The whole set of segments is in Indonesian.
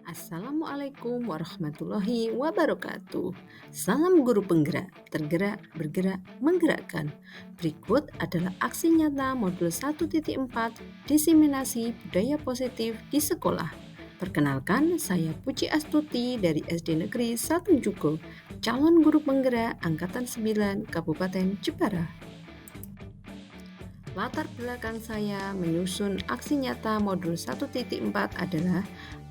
Assalamualaikum warahmatullahi wabarakatuh. Salam guru penggerak, tergerak, bergerak, menggerakkan. Berikut adalah aksi nyata modul 1.4 diseminasi budaya positif di sekolah. Perkenalkan, saya Puji Astuti dari SD Negeri 1 Jugo, calon guru penggerak Angkatan 9 Kabupaten Jepara. Latar belakang saya menyusun aksi nyata modul 1.4 adalah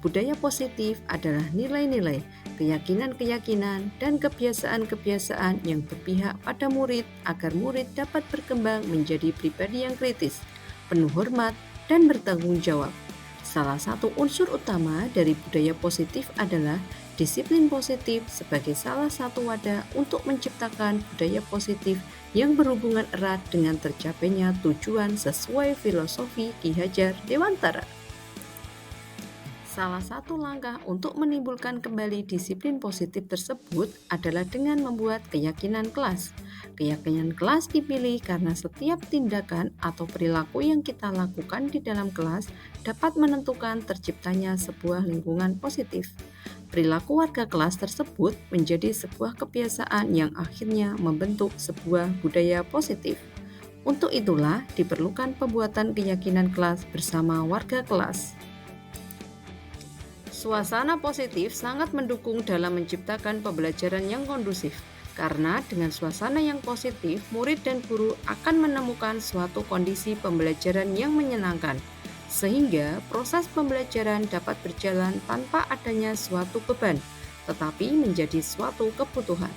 budaya positif adalah nilai-nilai, keyakinan-keyakinan, dan kebiasaan-kebiasaan yang berpihak pada murid agar murid dapat berkembang menjadi pribadi yang kritis, penuh hormat, dan bertanggung jawab. Salah satu unsur utama dari budaya positif adalah disiplin positif sebagai salah satu wadah untuk menciptakan budaya positif yang berhubungan erat dengan tercapainya tujuan sesuai filosofi Ki Hajar Dewantara. Salah satu langkah untuk menimbulkan kembali disiplin positif tersebut adalah dengan membuat keyakinan kelas. Keyakinan kelas dipilih karena setiap tindakan atau perilaku yang kita lakukan di dalam kelas dapat menentukan terciptanya sebuah lingkungan positif. Perilaku warga kelas tersebut menjadi sebuah kebiasaan yang akhirnya membentuk sebuah budaya positif. Untuk itulah diperlukan pembuatan keyakinan kelas bersama warga kelas. Suasana positif sangat mendukung dalam menciptakan pembelajaran yang kondusif, karena dengan suasana yang positif, murid dan guru akan menemukan suatu kondisi pembelajaran yang menyenangkan, sehingga proses pembelajaran dapat berjalan tanpa adanya suatu beban, tetapi menjadi suatu kebutuhan.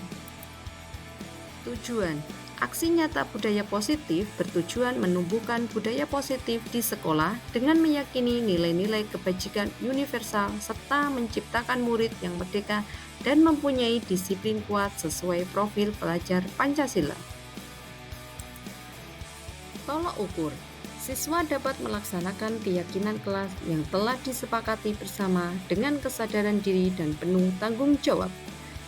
Tujuan aksi nyata budaya positif bertujuan menumbuhkan budaya positif di sekolah dengan meyakini nilai-nilai kebajikan universal serta menciptakan murid yang merdeka dan mempunyai disiplin kuat sesuai profil pelajar Pancasila. Tolok ukur. Siswa dapat melaksanakan keyakinan kelas yang telah disepakati bersama dengan kesadaran diri dan penuh tanggung jawab,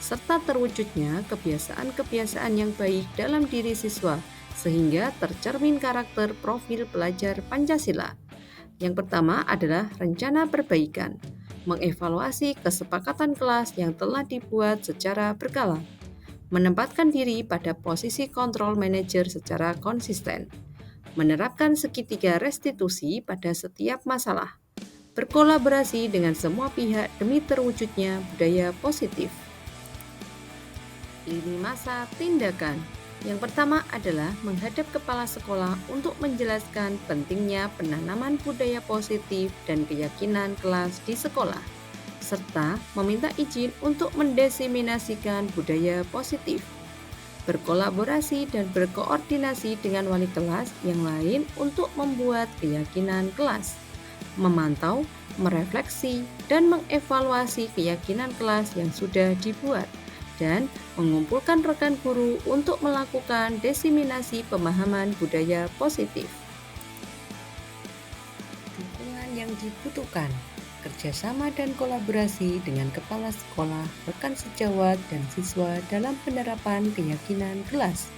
serta terwujudnya kebiasaan-kebiasaan yang baik dalam diri siswa, sehingga tercermin karakter profil pelajar Pancasila. Yang pertama adalah rencana perbaikan, mengevaluasi kesepakatan kelas yang telah dibuat secara berkala, menempatkan diri pada posisi kontrol manajer secara konsisten, menerapkan segitiga restitusi pada setiap masalah, berkolaborasi dengan semua pihak demi terwujudnya budaya positif. Lini masa tindakan. Yang pertama adalah menghadap kepala sekolah untuk menjelaskan pentingnya penanaman budaya positif dan keyakinan kelas di sekolah, serta meminta izin untuk mendiseminasikan budaya positif. Berkolaborasi dan berkoordinasi dengan wali kelas yang lain untuk membuat keyakinan kelas. Memantau, merefleksi, dan mengevaluasi keyakinan kelas yang sudah dibuat, dan mengumpulkan rekan guru untuk melakukan diseminasi pemahaman budaya positif. Dukungan yang dibutuhkan, kerjasama dan kolaborasi dengan kepala sekolah, rekan sejawat, dan siswa dalam penerapan keyakinan kelas.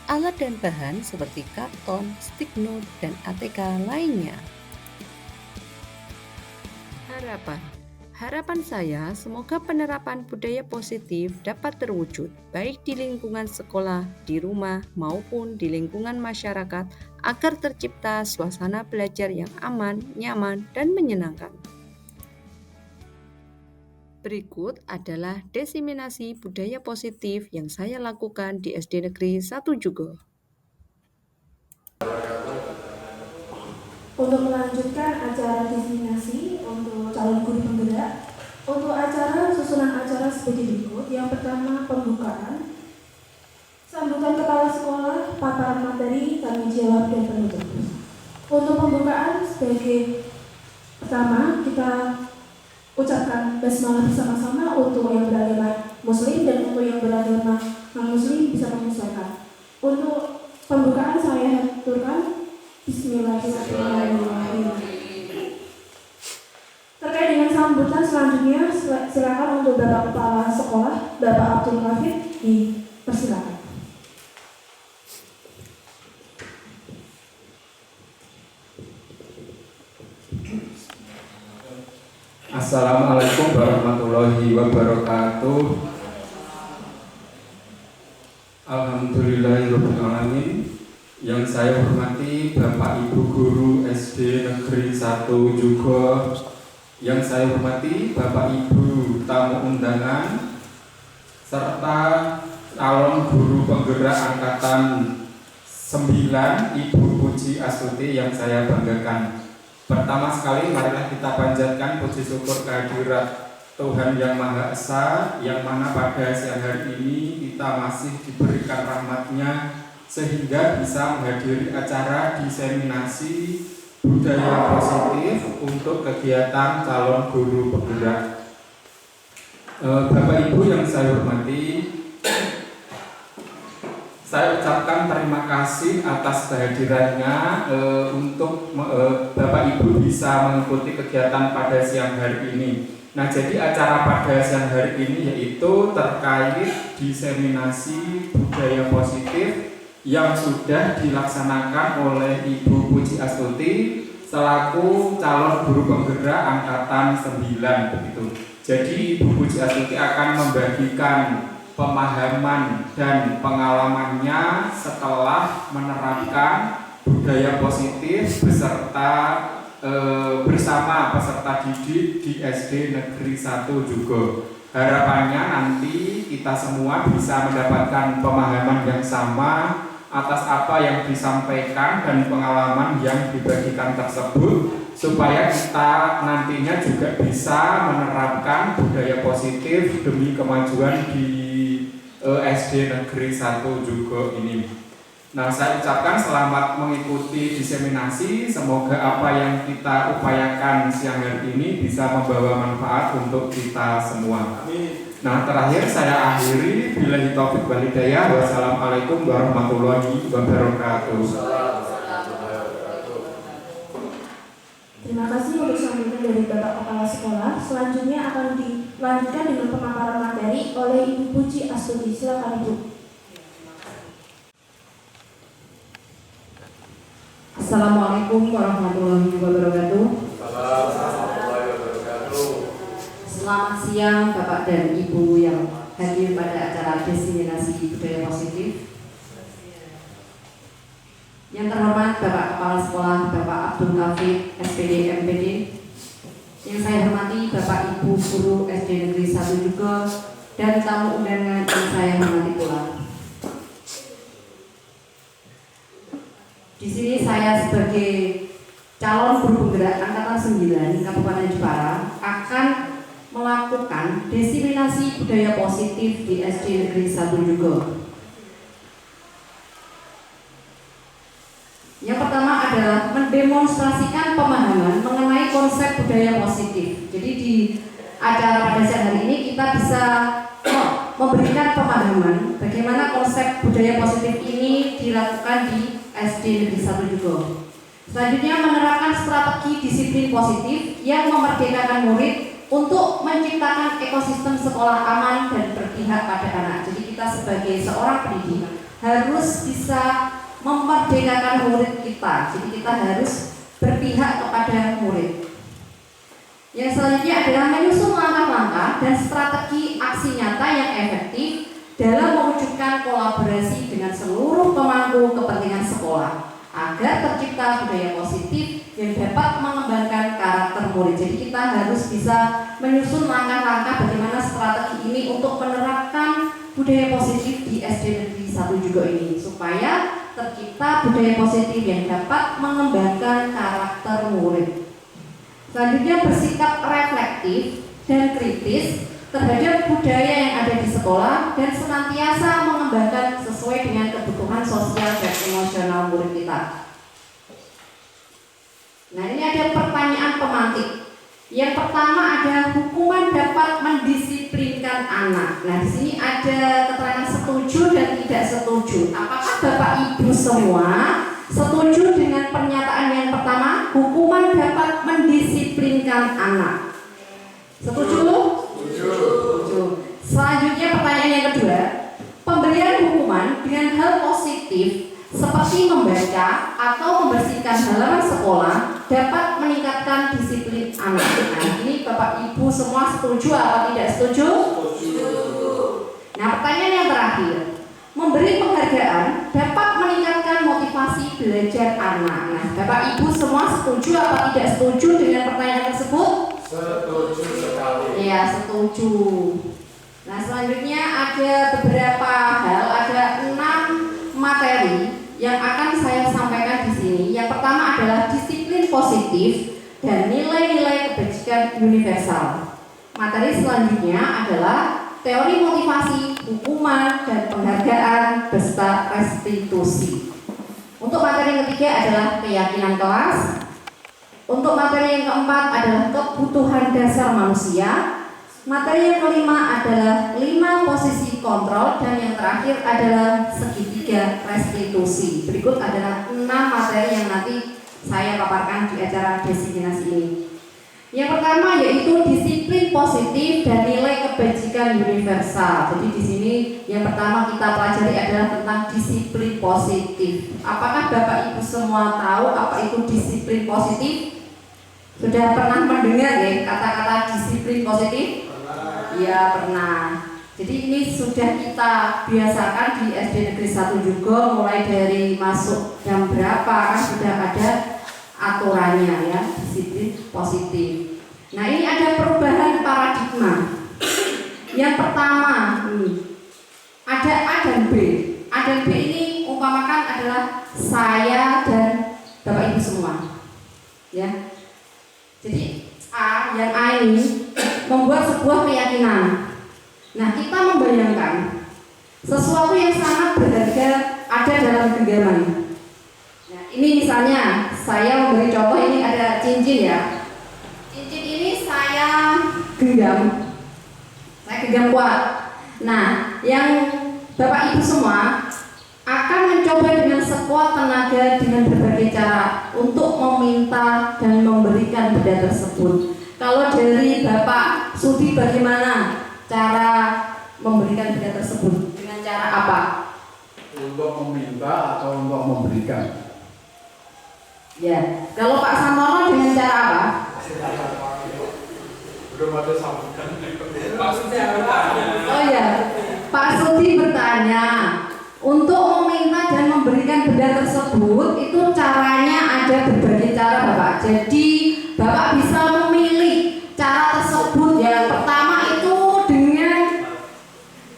Alat dan bahan seperti karton, stick note, dan ATK lainnya. Harapan saya semoga penerapan budaya positif dapat terwujud baik di lingkungan sekolah, di rumah, maupun di lingkungan masyarakat agar tercipta suasana belajar yang aman, nyaman, dan menyenangkan. Berikut adalah diseminasi budaya positif yang saya lakukan di SD Negeri 1 Jugo. Untuk melanjutkan acara diseminasi untuk calon guru penggerak, untuk acara susunan acara seperti berikut. Yang pertama, pembukaan, sambutan kepala sekolah, paparan materi, tanggung jawab, dan penutup. Untuk pembukaan sebagai pertama, kita ucapkan basmalah bersama-sama untuk yang beragama Muslim dan untuk yang beragama non-Muslim bisa menyesuaikan. Untuk pembukaan saya aturkan Bismillahirrahmanirrahim. Terkait dengan sambutan selanjutnya, silakan untuk Bapak Kepala Sekolah, Bapak Abdul Hafid, dipersilakan. Assalamualaikum warahmatullahi wabarakatuh. Alhamdulillahirrahmanirrahim. Yang saya hormati Bapak Ibu Guru SD Negeri 1 juga. Yang saya hormati Bapak Ibu tamu undangan serta calon guru penggerak angkatan 9 Ibu Puji Astuti yang saya banggakan. Pertama sekali marilah kita panjatkan puji syukur kehadirat Tuhan Yang Maha Esa, yang mana pada siang hari ini kita masih diberikan rahmat-Nya sehingga bisa menghadiri acara diseminasi budaya positif untuk kegiatan calon guru penggerak. Bapak Ibu yang saya hormati, saya ucapkan terima kasih atas kehadirannya untuk Bapak Ibu bisa mengikuti kegiatan pada siang hari ini. Nah, jadi acara pada siang hari ini yaitu terkait diseminasi budaya positif yang sudah dilaksanakan oleh Ibu Puji Astuti selaku calon guru penggerak angkatan 9 begitu. Jadi Ibu Puji Astuti akan membagikan pemahaman dan pengalamannya setelah menerapkan budaya positif bersama peserta didik di SD Negeri 1 juga. Harapannya nanti kita semua bisa mendapatkan pemahaman yang sama atas apa yang disampaikan dan pengalaman yang dibagikan tersebut, supaya kita nantinya juga bisa menerapkan budaya positif demi kemajuan di SD Negeri 1 juga ini. Nah, saya ucapkan selamat mengikuti diseminasi. Semoga apa yang kita upayakan siang hari ini bisa membawa manfaat untuk kita semua. Nah, terakhir saya akhiri, billahi taufik wal hidayah. Wassalamualaikum warahmatullahi wabarakatuh. Terima kasih untuk sambutan dari Bapak Kepala Sekolah. Selanjutnya akan dilanjutkan dengan pemaparan materi oleh Ibu Puji Astuti. Silakan Ibu. Assalamualaikum warahmatullahi wabarakatuh. Selamat siang Bapak dan Ibu yang hadir pada acara diseminasi budaya positif. Yang terhormat Bapak Kepala Sekolah Bapak Abdul Kafid, SPD MPD. Yang saya hormati Bapak Ibu Guru SD Negeri 1 juga, dan tamu undangan yang saya hormati pula. Di sini saya sebagai calon guru penggerak angkatan 9 Kabupaten Jepara akan melakukan diseminasi budaya positif di SD Negeri 1 juga. Yang pertama adalah mendemonstrasikan pemahaman mengenai konsep budaya positif. Jadi di acara pada siang hari ini kita bisa memberikan pemahaman bagaimana konsep budaya positif ini dilakukan di SD Negeri 1 juga. Selanjutnya menerapkan strategi disiplin positif yang memerdekakan murid untuk menciptakan ekosistem sekolah aman dan berpihak pada anak. Jadi kita sebagai seorang pendidik harus bisa memerdekakan murid kita. Jadi kita harus berpihak kepada murid. Yang selanjutnya adalah menyusun langkah-langkah dan strategi aksi nyata yang efektif dalam mewujudkan kolaborasi dengan seluruh pemangku kepentingan sekolah agar tercipta budaya positif yang dapat mengembangkan karakter murid. Jadi kita harus bisa menyusun langkah-langkah bagaimana strategi ini untuk menerapkan budaya positif di SD Negeri 1 juga ini, supaya tercipta budaya positif yang dapat mengembangkan karakter murid. Selanjutnya bersikap reflektif dan kritis terhadap budaya yang ada di sekolah dan senantiasa mengembangkan sesuai dengan kebutuhan sosial dan emosional murid kita. Nah, ini ada pertanyaan pemantik. Yang pertama ada hukuman dapat mendisiplinkan anak. Nah, di sini ada keterangan setuju dan tidak setuju. Apakah Bapak Ibu semua setuju dengan pernyataan yang pertama, hukuman dapat mendisiplinkan anak? Setuju? Setuju. Selanjutnya pertanyaan yang kedua, pemberian hukuman dengan hal positif seperti membaca atau membersihkan halaman sekolah dapat meningkatkan disiplin anak. Nah, ini Bapak Ibu semua setuju atau tidak setuju? Setuju. Nah, pertanyaan yang terakhir, memberi penghargaan dapat meningkatkan motivasi belajar anak. Nah, Bapak Ibu semua setuju atau tidak setuju dengan pertanyaan tersebut? Setuju sekali. Iya, setuju. Nah, selanjutnya ada beberapa hal, ada 6 materi yang akan saya sampaikan di sini. Yang pertama adalah disiplin positif dan nilai-nilai kebajikan universal. Materi selanjutnya adalah teori motivasi, hukuman, dan penghargaan beserta restitusi. Untuk materi yang ketiga adalah keyakinan kelas. Untuk materi yang keempat adalah kebutuhan dasar manusia. Materi yang kelima adalah 5 posisi kontrol, dan yang terakhir adalah segitiga restitusi. Berikut adalah 6 materi yang nanti saya paparkan di acara designasi ini. Yang pertama yaitu disiplin positif dan nilai kebajikan universal. Jadi di sini yang pertama kita pelajari adalah tentang disiplin positif. Apakah Bapak Ibu semua tahu apa itu disiplin positif? Sudah pernah mendengar ya kata-kata disiplin positif? Iya pernah. Jadi ini sudah kita biasakan di SD Negeri 1 juga, mulai dari masuk jam berapa kan sudah ada aturannya ya, disiplin positif. Nah, ini ada perubahan paradigma. Yang pertama ada A dan B. A dan B ini umpamakan adalah saya dan Bapak Ibu semua. Ya. Jadi yang A ini membuat sebuah keyakinan. Nah, kita membayangkan sesuatu yang sangat berharga ada dalam genggaman. Nah, ini misalnya saya memberi contoh, ini ada cincin ya. Cincin ini saya genggam kuat. Nah, yang Bapak Ibu semua akan mencoba dengan sekuat tenaga dengan berbagai cara untuk meminta dan memberikan benda tersebut. Kalau dari Bapak Sudi bagaimana cara memberikan benda tersebut? Dengan cara apa? Untuk meminta atau untuk memberikan? Ya, kalau Pak Santono dengan cara apa? Belum ada sambutan. Oh ya, Pak Sudi bertanya, untuk meminta dan memberikan benda tersebut itu caranya ada berbagai cara Bapak. Jadi Bapak bisa memilih cara tersebut. Yang pertama itu dengan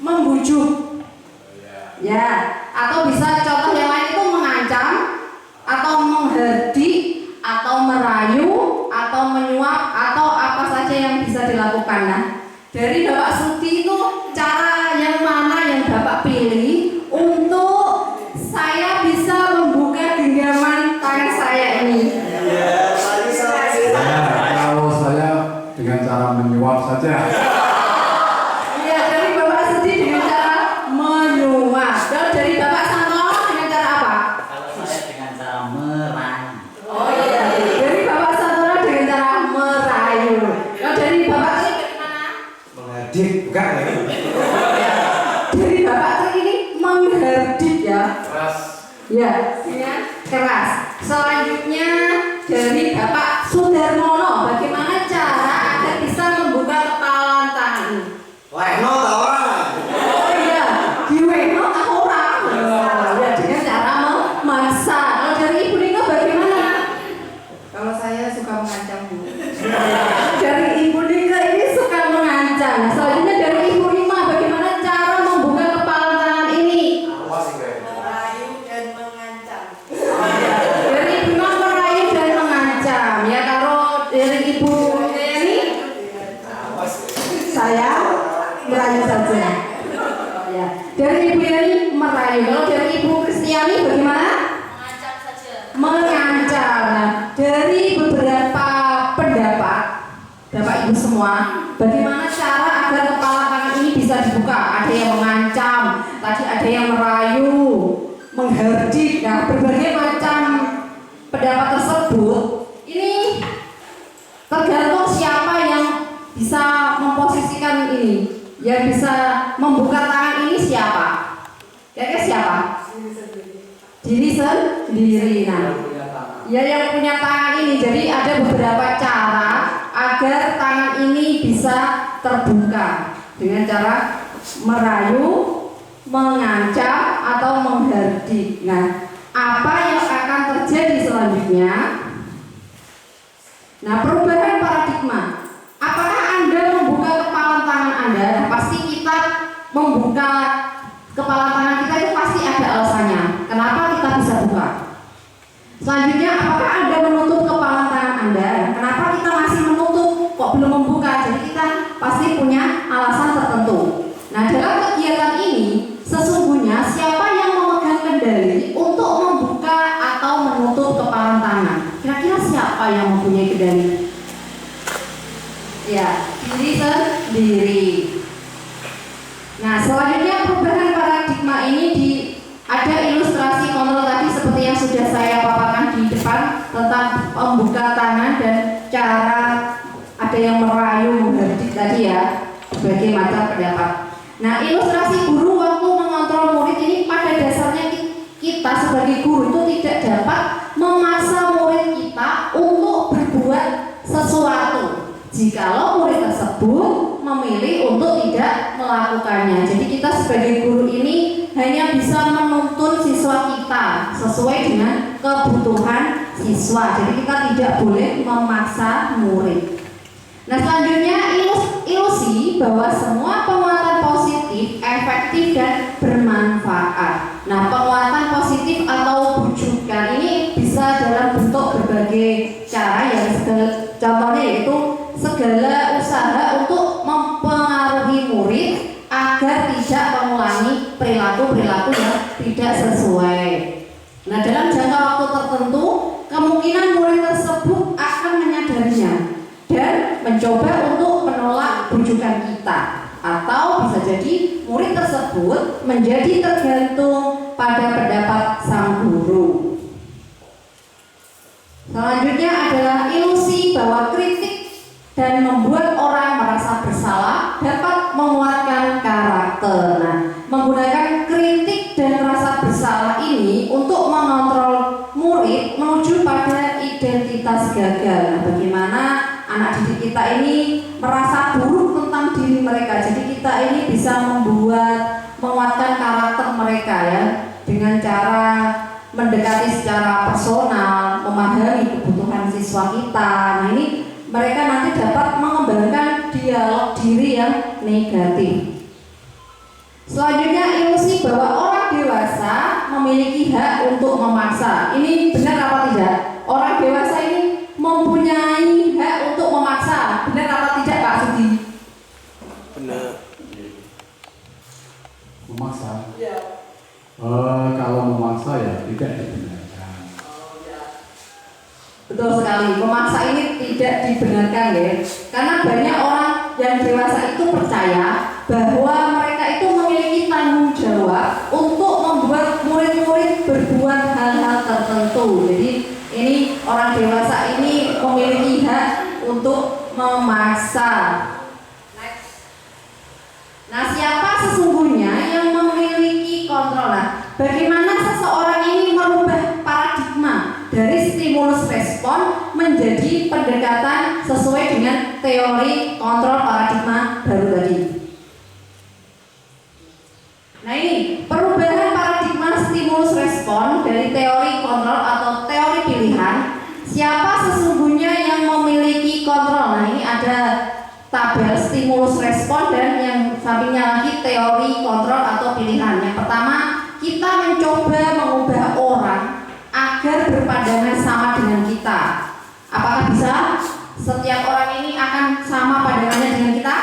membujuk, ya, atau bisa contoh yang lain itu mengancam, atau menghardik, atau merayu, atau menyuap, atau apa saja yang bisa dilakukan. Nah, dari Bapak Sudi itu cara yang mana yang Bapak pilih untuk saya bisa membuka genggaman tangan saya ini? Kalau saya dengan cara menyuap saja. Iya, dari Bapak Sudi dengan cara menyuap. Kalau dari Bapak Santono dengan cara apa? Kalau saya dengan cara merayu. Oh iya, dari Bapak Santono dengan cara merayu. Kalau dari Bapak Tri bagaimana? Menghardik, bukan ya? Dari Bapak Tri ini menghardik ya. Keras. Ya, dengan keras. Selanjutnya dari Bapak Sudarmono, bagaimana cara agar bisa membuka kepala tangan ini? Weno tau ora? Oh iya, diweno tak orang. Ya, dengan cara memaksa. Kalau dari Ibu Nino bagaimana? Kalau saya suka mengancam Bu. Dari Ibu Nino ini suka mengancam. Nah, selanjutnya dari Ibu Rima, bagaimana cara membuka kepala tangan ini? Awas ya. Merayu dan mengancam. Dari Ibu Rima merayu dan mengancam. Ya, kalau dari Ibu Neni, saya merayu saja. Ya. Dari Ibu Yani merayu. Kalau dari Ibu Kristiani bagaimana? Mengancam saja. Mengancam. Nah, dari beberapa pendapat Bapak Ibu semua, bagaimana cara agar kepala tangan ini bisa dibuka? Ada yang mengancam, tadi ada yang merayu, menghardik. Nah, berbagai macam pendapat tersebut ini tergantung siapa yang bisa memposisikan ini, yang bisa membuka tangan ini siapa? Kira-kira siapa? Diri sendiri. Nah, ya yang punya tangan ini. Jadi ada beberapa cara agar tangan ini bisa terbuka dengan cara merayu, mengancam, atau menghardik. Nah, apa yang akan terjadi selanjutnya? Nah, perubahan paradigma. Apakah Anda membuka kepalan tangan Anda? Pasti kita membuka kepalan tangan kita itu pasti ada alasannya. Kenapa kita bisa buka? Selanjutnya, apakah Anda menutup kepalan tangan Anda? Kenapa kita masih menutup? Kok belum membuka? Jadi kita pasti punya alasan tertentu. Nah, dalam kegiatan ini sesungguhnya siapa yang memegang kendali untuk membuka atau menutup kepalan tangan? Kira-kira siapa yang mempunyai kendali? Ya, diri sendiri. Nah, selanjutnya perubahan paradigma ini ada ilustrasi kontrol tadi seperti yang sudah saya paparkan di depan tentang membuka tangan dan cara ada yang merayu, menghardik tadi ya, berbagai macam pendapat. Nah, ilustrasi guru waktu mengontrol murid ini pada dasarnya kita sebagai guru itu tidak dapat memaksa murid kita untuk berbuat sesuatu jikalau murid tersebut memilih untuk tidak melakukannya. Jadi kita sebagai guru ini hanya bisa menuntun siswa kita sesuai dengan kebutuhan siswa. Jadi kita tidak boleh memaksa murid. Nah, selanjutnya ilusi bahwa semua penguatan positif, efektif dan bermanfaat. Nah, penguatan positif atau bujukan ini bisa dalam bentuk berbagai cara yang contohnya yaitu segala usaha untuk mempengaruhi murid agar tidak mengulangi perilaku-perilaku yang tidak sesuai. Nah, dalam jangka waktu tertentu, kemungkinan murid tersebut akan menyadarinya dan mencoba untuk menolak bujukan kita, atau bisa jadi murid tersebut menjadi tergantung pada pendapat sang guru. Selanjutnya adalah ilusi bahwa kritik dan membuat orang merasa bersalah dapat menguatkan karakter. Nah, menggunakan kritik dan rasa bersalah ini untuk mengontrol murid menuju pada identitas gagal. Nah, bagaimana anak didik kita ini merasa buruk tentang diri mereka. Jadi kita ini bisa menguatkan karakter mereka ya dengan cara mendekati secara personal, memahami kebutuhan siswa kita. Nah, ini mereka nanti dapat mengembangkan dialog diri yang negatif. Selanjutnya ilusi bahwa orang dewasa memiliki hak untuk memaksa. Ini benar apa tidak? Orang dewasa ini mempunyai hak untuk memaksa. Benar apa tidak, Pak Sudi? Benar. Memaksa? Iya. Kalau memaksa ya tidak dibenarkan. Betul sekali, memaksa ini tidak dibenarkan ya. Karena banyak orang yang dewasa itu percaya bahwa mereka itu memiliki tanggung jawab untuk membuat murid-murid berbuat hal-hal tertentu. Jadi ini orang dewasa ini memiliki hak untuk memaksa. Nah, siapa sesungguhnya yang memiliki kontrol? Nah, bagaimana seseorang ini merubah paradigma dari stimulus respon menjadi pendekatan sesuai dengan teori kontrol paradigma baru tadi. Nah, ini perubahan paradigma stimulus respon dari teori kontrol atau teori pilihan. Siapa sesungguhnya yang memiliki kontrol? Nah, ini ada tabel stimulus respon dan yang sampingnya lagi teori kontrol atau pilihan. Yang pertama, kita mencoba mengubah orang agar berpandangan sama dengan kita. Apakah bisa? Setiap orang ini akan sama pandangannya dengan kita?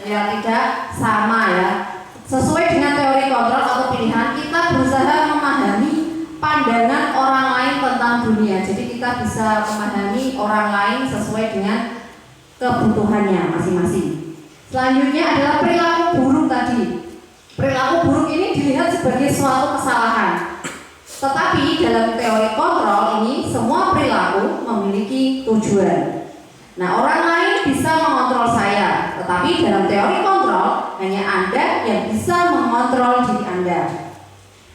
Ya, tidak sama ya. Sesuai dengan teori kontrol atau pilihan, kita berusaha memahami pandangan orang lain tentang dunia. Jadi kita bisa memahami orang lain sesuai dengan kebutuhannya masing-masing. Selanjutnya adalah perilaku buruk tadi. Perilaku buruk ini dilihat sebagai suatu kesalahan. Tetapi dalam teori kontrol ini semua perilaku memiliki tujuan. Nah, orang lain bisa mengontrol saya, tetapi dalam teori kontrol hanya Anda yang bisa mengontrol diri Anda.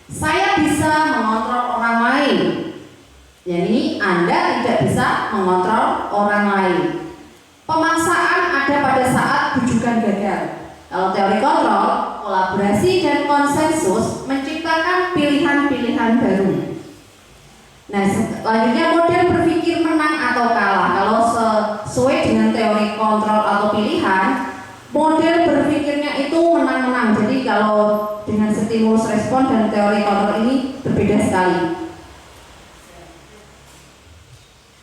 Saya bisa mengontrol orang lain. Jadi Anda tidak bisa mengontrol orang lain. Pemaksaan ada pada saat bujukan gagal. Kalau teori kontrol, kolaborasi dan konsensus menciptakan pilihan-pilihan baru. Nah, selanjutnya model berpikir menang atau kalah. Kalau sesuai dengan teori kontrol atau pilihan, model berpikirnya itu menang-menang. Jadi kalau dengan stimulus respon dan teori kontrol ini berbeda sekali.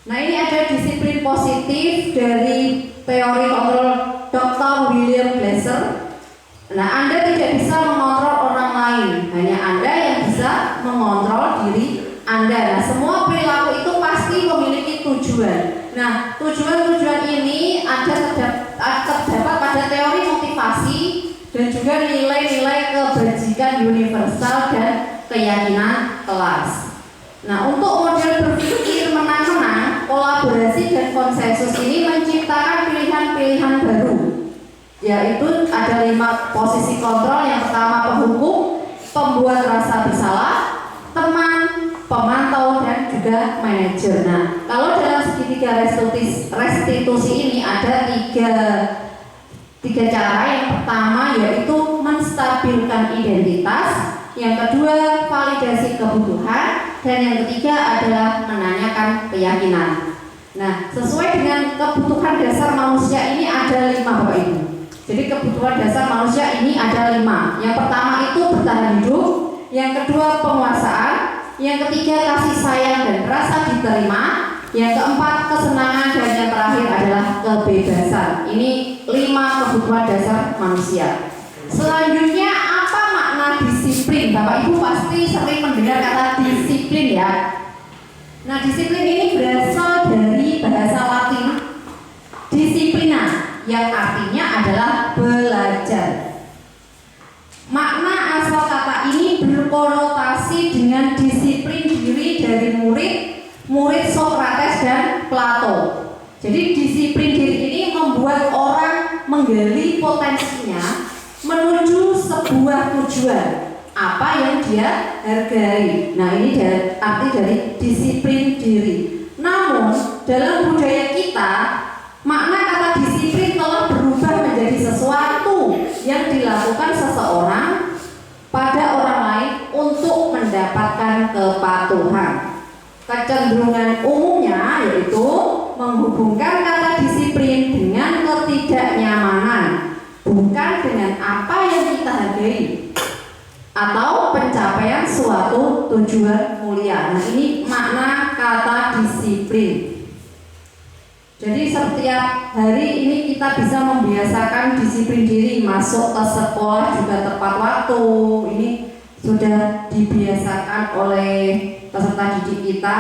Nah, ini ada disiplin positif dari teori kontrol Dr. William Glasser. Nah, Anda tidak bisa mengontrol orang lain, hanya Anda yang bisa mengontrol diri Anda. Nah, semua perilaku itu pasti memiliki tujuan. Nah, tujuan-tujuan ini terdapat pada teori motivasi dan juga nilai-nilai kebajikan universal dan keyakinan kelas. Nah, untuk model berpikir menang-menang, kolaborasi dan konsensus ini menciptakan pilihan-pilihan baru, yaitu ada 5 posisi kontrol. Yang pertama penghukum, pembuat rasa bersalah, teman, pemantau, dan juga manajer. Nah, kalau dalam segitiga restitusi ini ada tiga cara. Yang pertama yaitu menstabilkan identitas, yang kedua validasi kebutuhan, dan yang ketiga adalah menanyakan keyakinan. Nah, sesuai dengan kebutuhan dasar manusia ini ada 5, Bapak Ibu. Jadi kebutuhan dasar manusia ini ada 5. Yang pertama itu bertahan hidup, yang kedua penguasaan, yang ketiga kasih sayang dan rasa diterima, yang keempat kesenangan, dan yang terakhir adalah kebebasan. Ini 5 kebutuhan dasar manusia. Selanjutnya apa makna disiplin? Bapak Ibu pasti sering mendengar kata disiplin ya. Nah, disiplin ini berasal dari bahasa Latin disiplina, yang artinya adalah belajar. Makna asal kata ini berkonotasi dengan disiplin diri dari murid Sokrates dan Plato. Jadi disiplin diri ini membuat orang menggali potensinya menuju sebuah tujuan apa yang dia hargai. Nah, ini arti dari disiplin diri. Namun dalam budaya kita, makna kata disiplin telah berubah menjadi sesuatu yang dilakukan seseorang pada orang lain untuk mendapatkan kepatuhan. Kecenderungan umumnya yaitu menghubungkan kata disiplin dengan ketidaknyamanan, bukan dengan apa yang kita hargai atau pencapaian suatu tujuan mulia. Nah, ini makna kata disiplin. Jadi setiap hari ini kita bisa membiasakan disiplin diri, masuk ke sekolah juga tepat waktu. Ini sudah dibiasakan oleh peserta didik kita.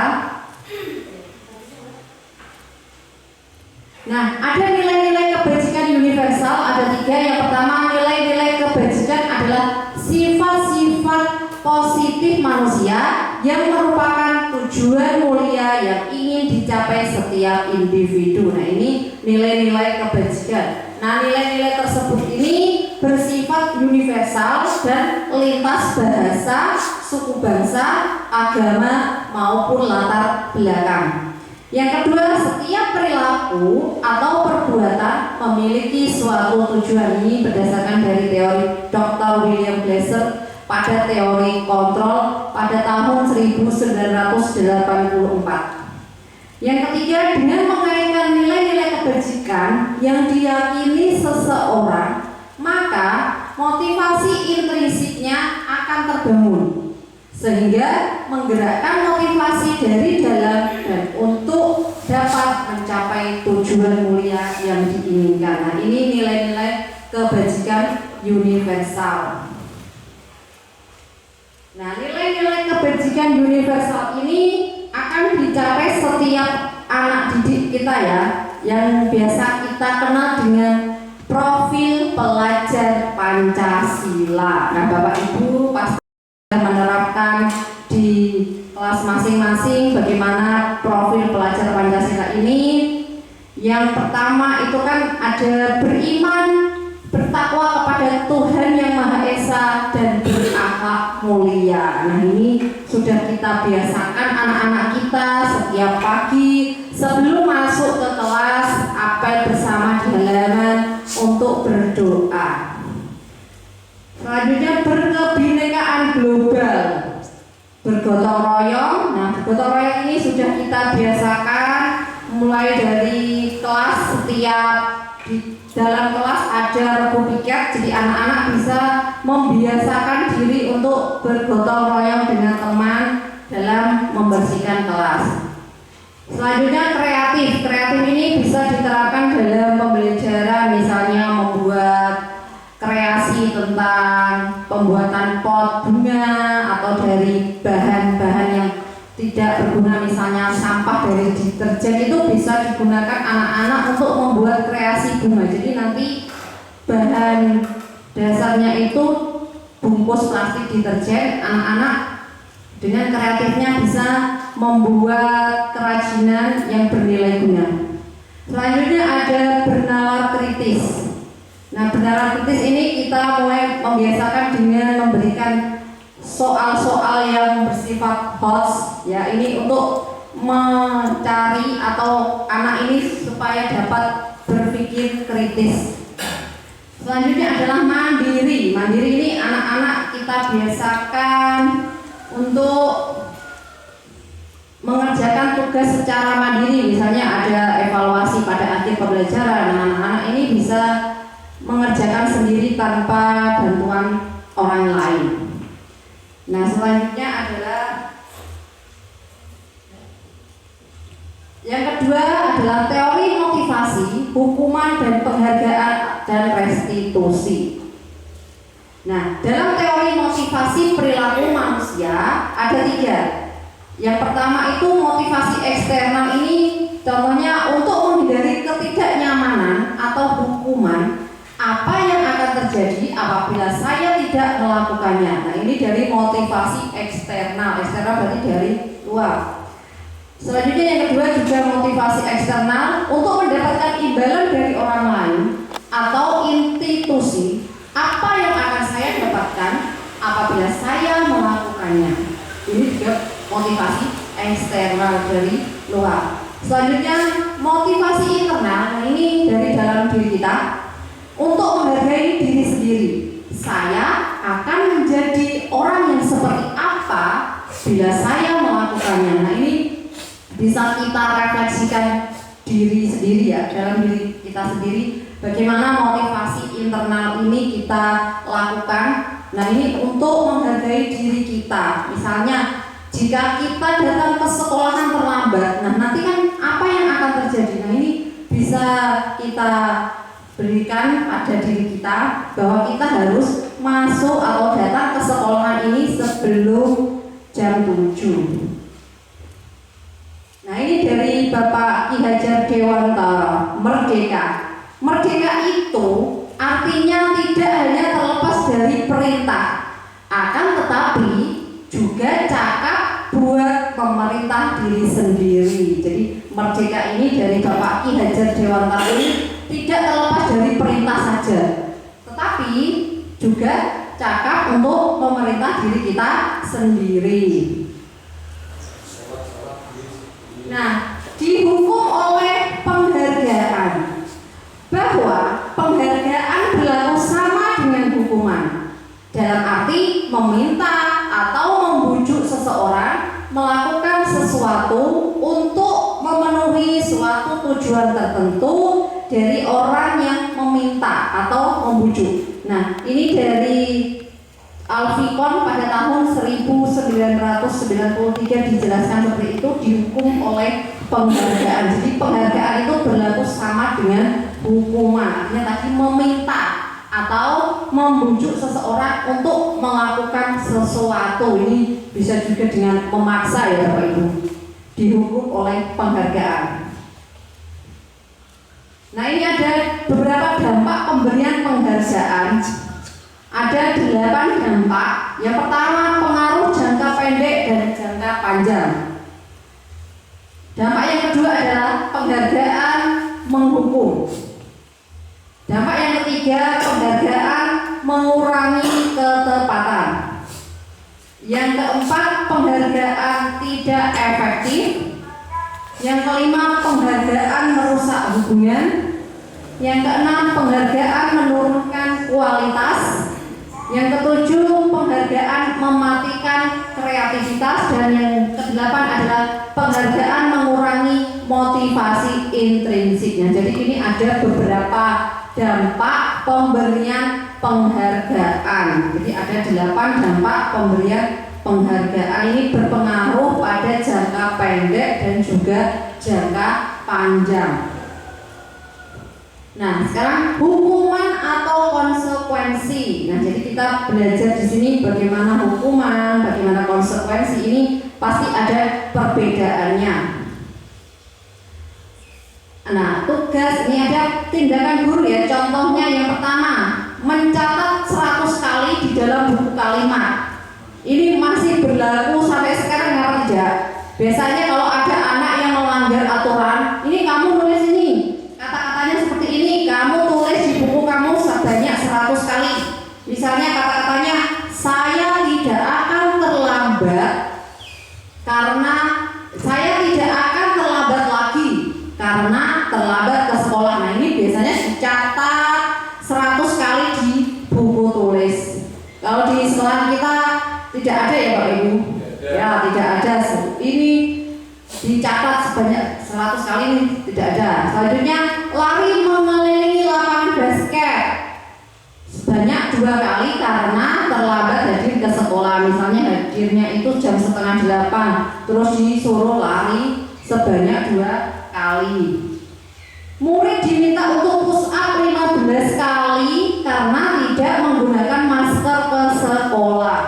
Nah, ada nilai-nilai kebajikan universal, ada 3. Yang pertama, nilai-nilai kebajikan adalah sifat-sifat positif manusia yang merupakan tujuan mulia yang ingin dicapai setiap individu. Nah, ini nilai-nilai kebajikan. Nah, nilai-nilai tersebut ini bersifat universal dan lintas bahasa, suku bangsa, agama maupun latar belakang. Yang kedua, setiap perilaku atau perbuatan memiliki suatu tujuan. Ini berdasarkan dari teori Dr. William Glasser pada teori kontrol pada tahun 1984. Yang ketiga, dengan mengaitkan nilai-nilai kebajikan yang diyakini seseorang, maka motivasi intrinsiknya akan terbangun, sehingga menggerakkan motivasi dari dalam dan untuk dapat mencapai tujuan mulia yang diinginkan. Nah, ini nilai-nilai kebajikan universal. Nah, nilai-nilai kebajikan universal ini akan dicapai setiap anak didik kita ya, yang biasa kita kenal dengan profil pelajar Pancasila. Nah, Bapak Ibu pasti menerapkan di kelas masing-masing bagaimana profil pelajar Pancasila ini. Yang pertama itu kan ada beriman, bertakwa kepada Tuhan Yang Maha Esa, dan berakhlak mulia. Nah, ini sudah kita biasakan anak-anak kita setiap pagi sebelum masuk ke kelas apel bersama untuk berdoa. Selanjutnya berkebinekaan global, bergotong royong. Nah, bergotong royong ini sudah kita biasakan mulai dari kelas. Setiap di dalam kelas ada rebu piket, jadi anak-anak bisa membiasakan diri untuk bergotong royong dengan teman dalam membersihkan kelas. Selanjutnya kreatif. Kreatif ini bisa diterapkan dalam pembelajaran, misalnya membuat kreasi tentang pembuatan pot bunga atau dari bahan-bahan yang tidak berguna, misalnya sampah dari deterjen itu bisa digunakan anak-anak untuk membuat kreasi bunga. Jadi nanti bahan dasarnya itu bungkus plastik deterjen, anak-anak dengan kreatifnya bisa membuat kerajinan yang bernilai guna. Selanjutnya ada bernalar kritis. Nah, bernalar kritis ini kita mulai membiasakan dengan memberikan soal-soal yang bersifat hots, ya, ini untuk mencari atau anak ini supaya dapat berpikir kritis. Selanjutnya adalah mandiri. Mandiri ini anak-anak kita biasakan untuk mengerjakan tugas secara mandiri. Misalnya ada evaluasi pada akhir pembelajaran, anak-anak ini bisa mengerjakan sendiri tanpa bantuan orang lain. Nah, selanjutnya adalah yang kedua adalah teori motivasi, hukuman dan penghargaan dan restitusi. Nah, dalam teori motivasi perilaku manusia ada 3. Yang pertama itu motivasi eksternal, ini contohnya untuk menghindari ketidaknyamanan atau hukuman. Apa yang akan terjadi apabila saya tidak melakukannya? Nah, ini dari motivasi eksternal. Eksternal berarti dari luar. Selanjutnya yang kedua juga motivasi eksternal untuk mendapatkan imbalan dari orang lain atau institusi. Apa yang akan saya dapatkan apabila saya melakukannya? Ini juga motivasi eksternal dari luar. Selanjutnya motivasi internal. Nah, ini dari dalam diri kita. Untuk menghargai diri sendiri, saya akan menjadi orang yang seperti apa bila saya melakukannya. Nah, ini bisa kita refleksikan diri sendiri, ya, dalam diri kita sendiri. Bagaimana motivasi internal ini kita lakukan. Nah, ini untuk menghargai diri kita. Misalnya jika kita datang ke sekolahan terlambat, nah nanti kan apa yang akan terjadi? Nah, ini bisa kita berikan pada diri kita bahwa kita harus masuk atau datang ke sekolahan ini sebelum jam 7. Nah, ini dari Bapak Ki Hajar Dewantara, merdeka. Merdeka itu artinya tidak hanya terlepas dari perintah, akan tetapi juga cakap buat pemerintah diri sendiri. Jadi merdeka ini dari Bapak Ki Hajar Dewantara ini tidak terlepas dari perintah saja, tetapi juga cakap untuk memerintah diri kita sendiri. Nah, dihukum oleh penghargaan, bahwa penghargaan berlaku sama dengan hukuman, dalam arti meminta atau membujuk seseorang melakukan sesuatu untuk memenuhi suatu tujuan tertentu dari orang yang meminta atau membujuk. Nah, ini dari Alfikon pada tahun 1993 dijelaskan seperti itu, dihukum oleh penghargaan. Jadi penghargaan itu berlaku sama dengan hukuman. Artinya tadi meminta atau membujuk seseorang untuk melakukan sesuatu. Ini bisa juga dengan memaksa, ya Bapak Ibu. Dihukum oleh penghargaan. Nah, ini ada beberapa dampak pemberian penghargaan. Ada 8 dampak. Yang pertama, pengaruh jangka pendek dan jangka panjang. Dampak yang kedua adalah penghargaan menghukum. Dampak yang ketiga, penghargaan mengurangi ketepatan. Yang keempat, penghargaan tidak efektif. Yang kelima, penghargaan merusak hubungan. Yang keenam, penghargaan aktivitas, dan yang kedelapan adalah penghargaan mengurangi motivasi intrinsiknya. Jadi ini ada beberapa dampak pemberian penghargaan. Jadi ada 8 dampak pemberian penghargaan. Ini berpengaruh pada jangka pendek dan juga jangka panjang. Nah, sekarang hukuman atau konsekuensi. Nah, jadi kita belajar di sini bagaimana hukuman, bagaimana konsekuensi, ini pasti ada perbedaannya. Nah, tugas ini ada tindakan guru ya. Contohnya yang pertama, mencatat 100 kali di dalam buku kalimat. Ini masih berlaku sampai sekarang nggak kerja. Biasanya kalau ada anak yang melanggar aturan, ini kamu nulis ini, kata-katanya seperti ini, kamu tulis di buku kamu sebanyak 100 kali. Misalnya kata-katanya, saya tidak akan terlambat karena saya tidak akan terlambat lagi karena terlambat ke sekolah. Nah, ini biasanya dicatat 100 kali di buku tulis. Kalau di sekolah kita tidak ada ya Bapak Ibu? Ya, tidak ada. Ini dicatat sebanyak 100 kali, ini tidak ada. Selanjutnya, lari mengelilingi lapangan basket sebanyak 2 kali karena terlambat hadir ke sekolah. Misalnya hadirnya itu jam 7:30, terus disuruh lari sebanyak 2 kali. Murid diminta untuk push up 15 kali karena tidak menggunakan masker ke sekolah.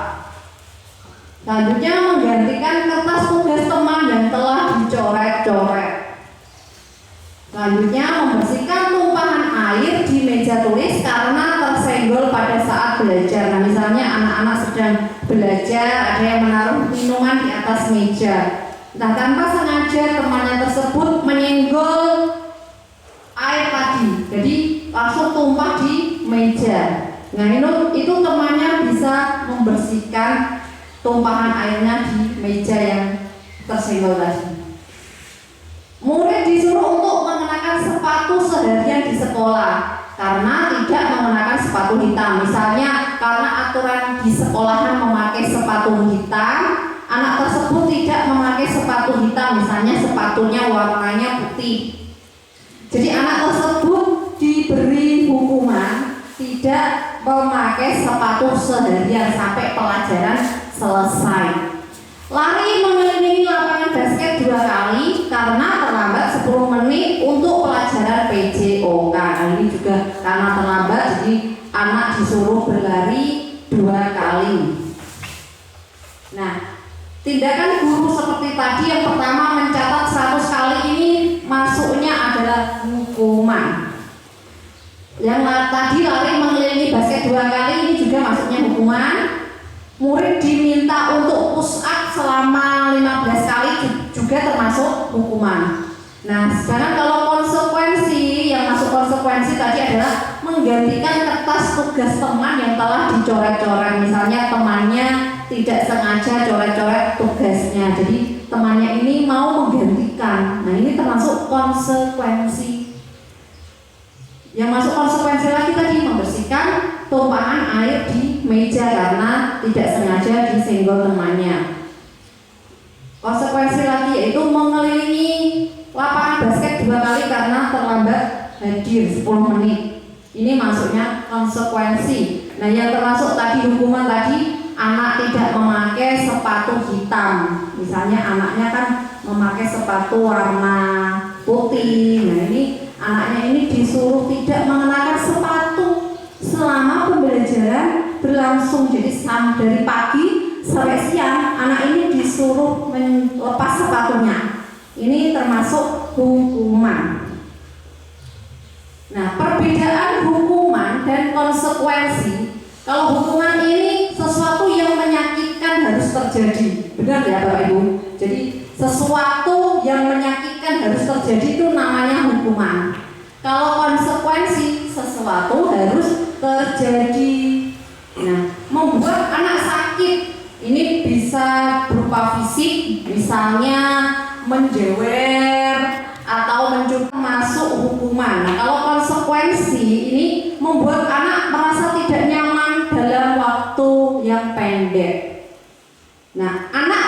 Selanjutnya, menggantikan kertas tugas teman yang telah dicoret-coret. Selanjutnya, membersihkan tumpahan air di meja tulis karena tersenggol pada saat belajar. Nah, misalnya anak-anak sedang belajar, ada yang menaruh minuman di atas meja. Nah, tanpa sengaja temannya tersebut menyenggol air tadi, jadi langsung tumpah di meja. Nah, itu temannya bisa membersihkan tumpahan airnya di meja yang tersenggol tadi. Murid disuruh untuk mengenakan sepatu seharian di sekolah karena tidak mengenakan sepatu hitam. Misalnya karena aturan di sekolahan memakai sepatu hitam, anak tersebut tidak memakai sepatu hitam, misalnya sepatunya warnanya putih. Jadi anak tersebut diberi hukuman tidak memakai sepatu seharian sampai pelajaran selesai. Lari mengelilingi lapangan basket 2 kali karena terlambat 10 menit untuk pelajaran PJOK. Nah, ini juga karena terlambat, jadi anak disuruh berlari 2 kali. Nah, tindakan guru seperti tadi, yang pertama mencatat 100 kali, ini masuknya adalah hukuman. Yang tadi lari mengelilingi basket 2 kali, ini juga masuknya hukuman. Murid diminta untuk push up selama 15 kali juga termasuk hukuman. Nah, sekarang kalau konsekuensi, yang masuk konsekuensi tadi adalah menggantikan kertas tugas teman yang telah dicoret-coret. Misalnya temannya tidak sengaja coret-coret tugasnya, jadi temannya ini mau menggantikan. Nah, ini termasuk konsekuensi. Yang masuk konsekuensi lagi tadi, membersihkan tumpahan air di meja karena tidak sengaja disenggol temannya. Konsekuensi lagi yaitu mengelilingi lapangan basket 2 kali karena terlambat hadir 10 menit. Ini masuknya konsekuensi. Nah, yang termasuk tadi hukuman tadi, anak tidak memakai sepatu hitam. Misalnya anaknya kan memakai sepatu warna putih. Nah, ini anaknya ini disuruh tidak mengenakan sepatu selama pembelajaran berlangsung. Jadi dari pagi sampai siang anak ini disuruh melepas sepatunya. Ini termasuk hukuman. Nah, perbedaan hukuman dan konsekuensi. Kalau hukuman ini sesuatu yang menyakitkan harus terjadi, benar ya Bapak Ibu? Jadi sesuatu yang menyakitkan harus terjadi itu namanya hukuman. Kalau konsekuensi, sesuatu harus terjadi. Nah, membuat anak sakit ini bisa berupa fisik, misalnya menjewer atau mencuri, masuk hukuman. Nah, kalau konsekuensi ini membuat anak merasa tidak nyaman dalam waktu yang pendek. Nah, anak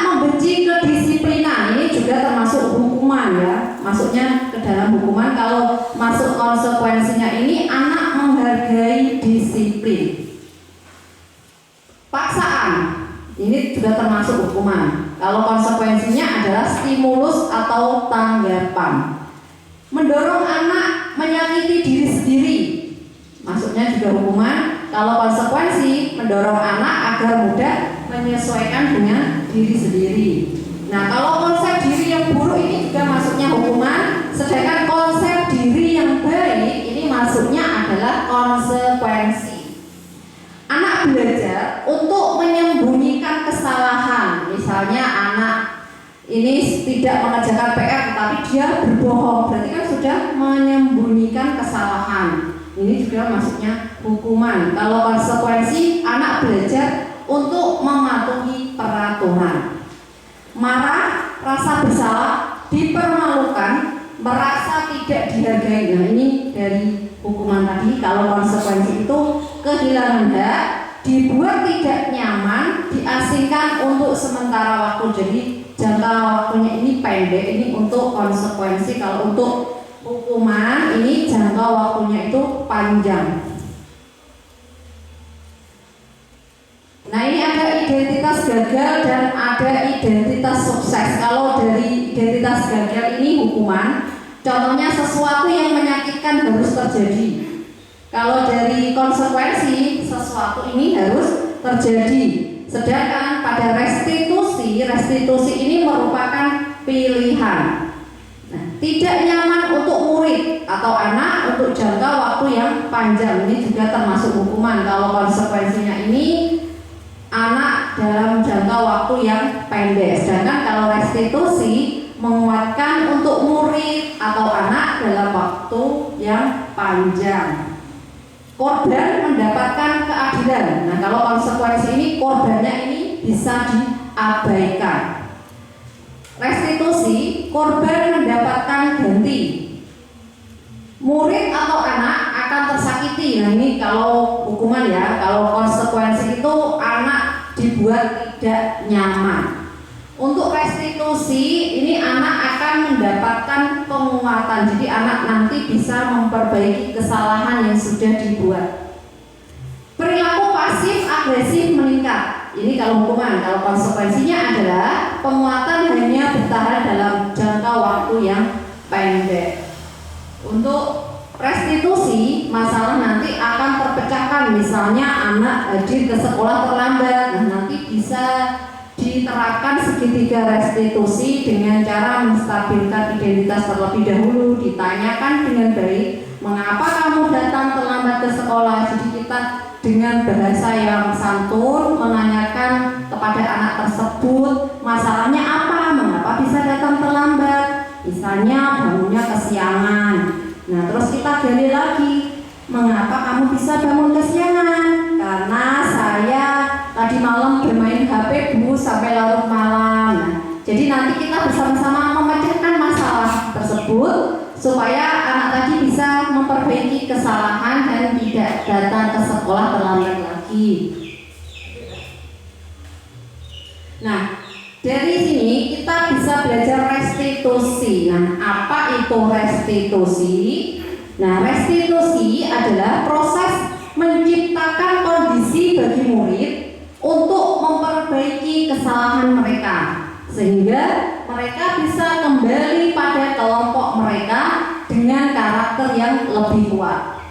dalam hukuman kalau masuk konsekuensinya ini anak menghargai disiplin. Paksaan ini juga termasuk hukuman. Kalau konsekuensinya adalah stimulus atau tanggapan. Mendorong anak menyakiti diri sendiri, maksudnya juga hukuman. Kalau konsekuensi mendorong anak agar mudah menyesuaikan dengan diri sendiri. Nah, kalau konsep diri yang buruk ini juga masuknya hukuman, sedangkan konsep diri yang baik ini masuknya adalah konsekuensi. Anak belajar untuk menyembunyikan kesalahan. Misalnya anak ini tidak mengerjakan PR tetapi dia berbohong, berarti kan sudah menyembunyikan kesalahan. Ini juga masuknya hukuman. Kalau konsekuensi, anak belajar untuk mematuhi peraturan. Marah, rasa bersalah, dipermalukan, merasa tidak dihargai. Nah, ini dari hukuman tadi. Kalau konsekuensi itu kehilangan hak, dibuat tidak nyaman, diasingkan untuk sementara waktu. Jadi jangka waktunya ini pendek. Ini untuk konsekuensi. Kalau untuk hukuman ini jangka waktunya itu panjang. Nah, ini ada identitas gagal dan ada identitas sukses. Kalau dari identitas gagal ini hukuman, contohnya sesuatu yang menyakitkan harus terjadi. Kalau dari konsekuensi, sesuatu ini harus terjadi. Sedangkan pada restitusi ini merupakan pilihan. Nah, tidak nyaman untuk murid atau anak untuk jangka waktu yang panjang, ini juga termasuk hukuman. Kalau konsekuensinya ini anak dalam jangka waktu yang pendek. Sedangkan kalau restitusi menguatkan untuk murid atau anak dalam waktu yang panjang. Korban mendapatkan keadilan. Nah, kalau konsekuensi ini korbannya ini bisa diabaikan. Restitusi, korban mendapatkan ganti. Murid atau anak akan tersakiti. Nah, ini kalau hukuman ya. Kalau konsekuensi itu anak dibuat tidak nyaman. Untuk restitusi ini anak akan mendapatkan penguatan. Jadi anak nanti bisa memperbaiki kesalahan yang sudah dibuat. Perilaku pasif agresif meningkat. Ini kalau hukuman. Kalau konsekuensinya adalah penguatan hanya bertahan dalam jangka waktu yang pendek. Untuk restitusi, masalah nanti akan terpecahkan. Misalnya anak hadir ke sekolah terlambat, nah nanti bisa diterapkan segitiga restitusi dengan cara menstabilkan identitas terlebih dahulu, ditanyakan dengan baik mengapa kamu datang terlambat ke sekolah. Jadi kita dengan bahasa yang santun menanyakan kepada anak tersebut masalahnya apa, mengapa bisa datang terlambat. Misalnya bangunnya kesiangan. Nah, terus kita gali lagi, mengapa kamu bisa bangun kesiangan? Karena saya tadi malam bermain HP Bu sampai larut malam. Nah, jadi nanti kita bersama-sama memecahkan masalah tersebut supaya anak tadi bisa memperbaiki kesalahan dan tidak datang ke sekolah terlambat lagi. Nah, dari sini kita bisa belajar restitusi. Nah, apa itu restitusi? Nah, restitusi adalah proses menciptakan kondisi bagi murid untuk memperbaiki kesalahan mereka sehingga mereka bisa kembali pada kelompok mereka dengan karakter yang lebih kuat.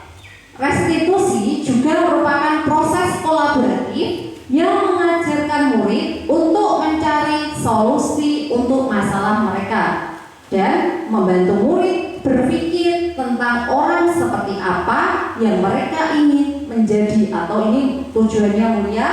Restitusi juga merupakan proses kolaboratif yang mengajarkan murid untuk mencari solusi untuk masalah mereka dan membantu murid berpikir tentang orang seperti apa yang mereka ingin menjadi atau ini tujuannya mulia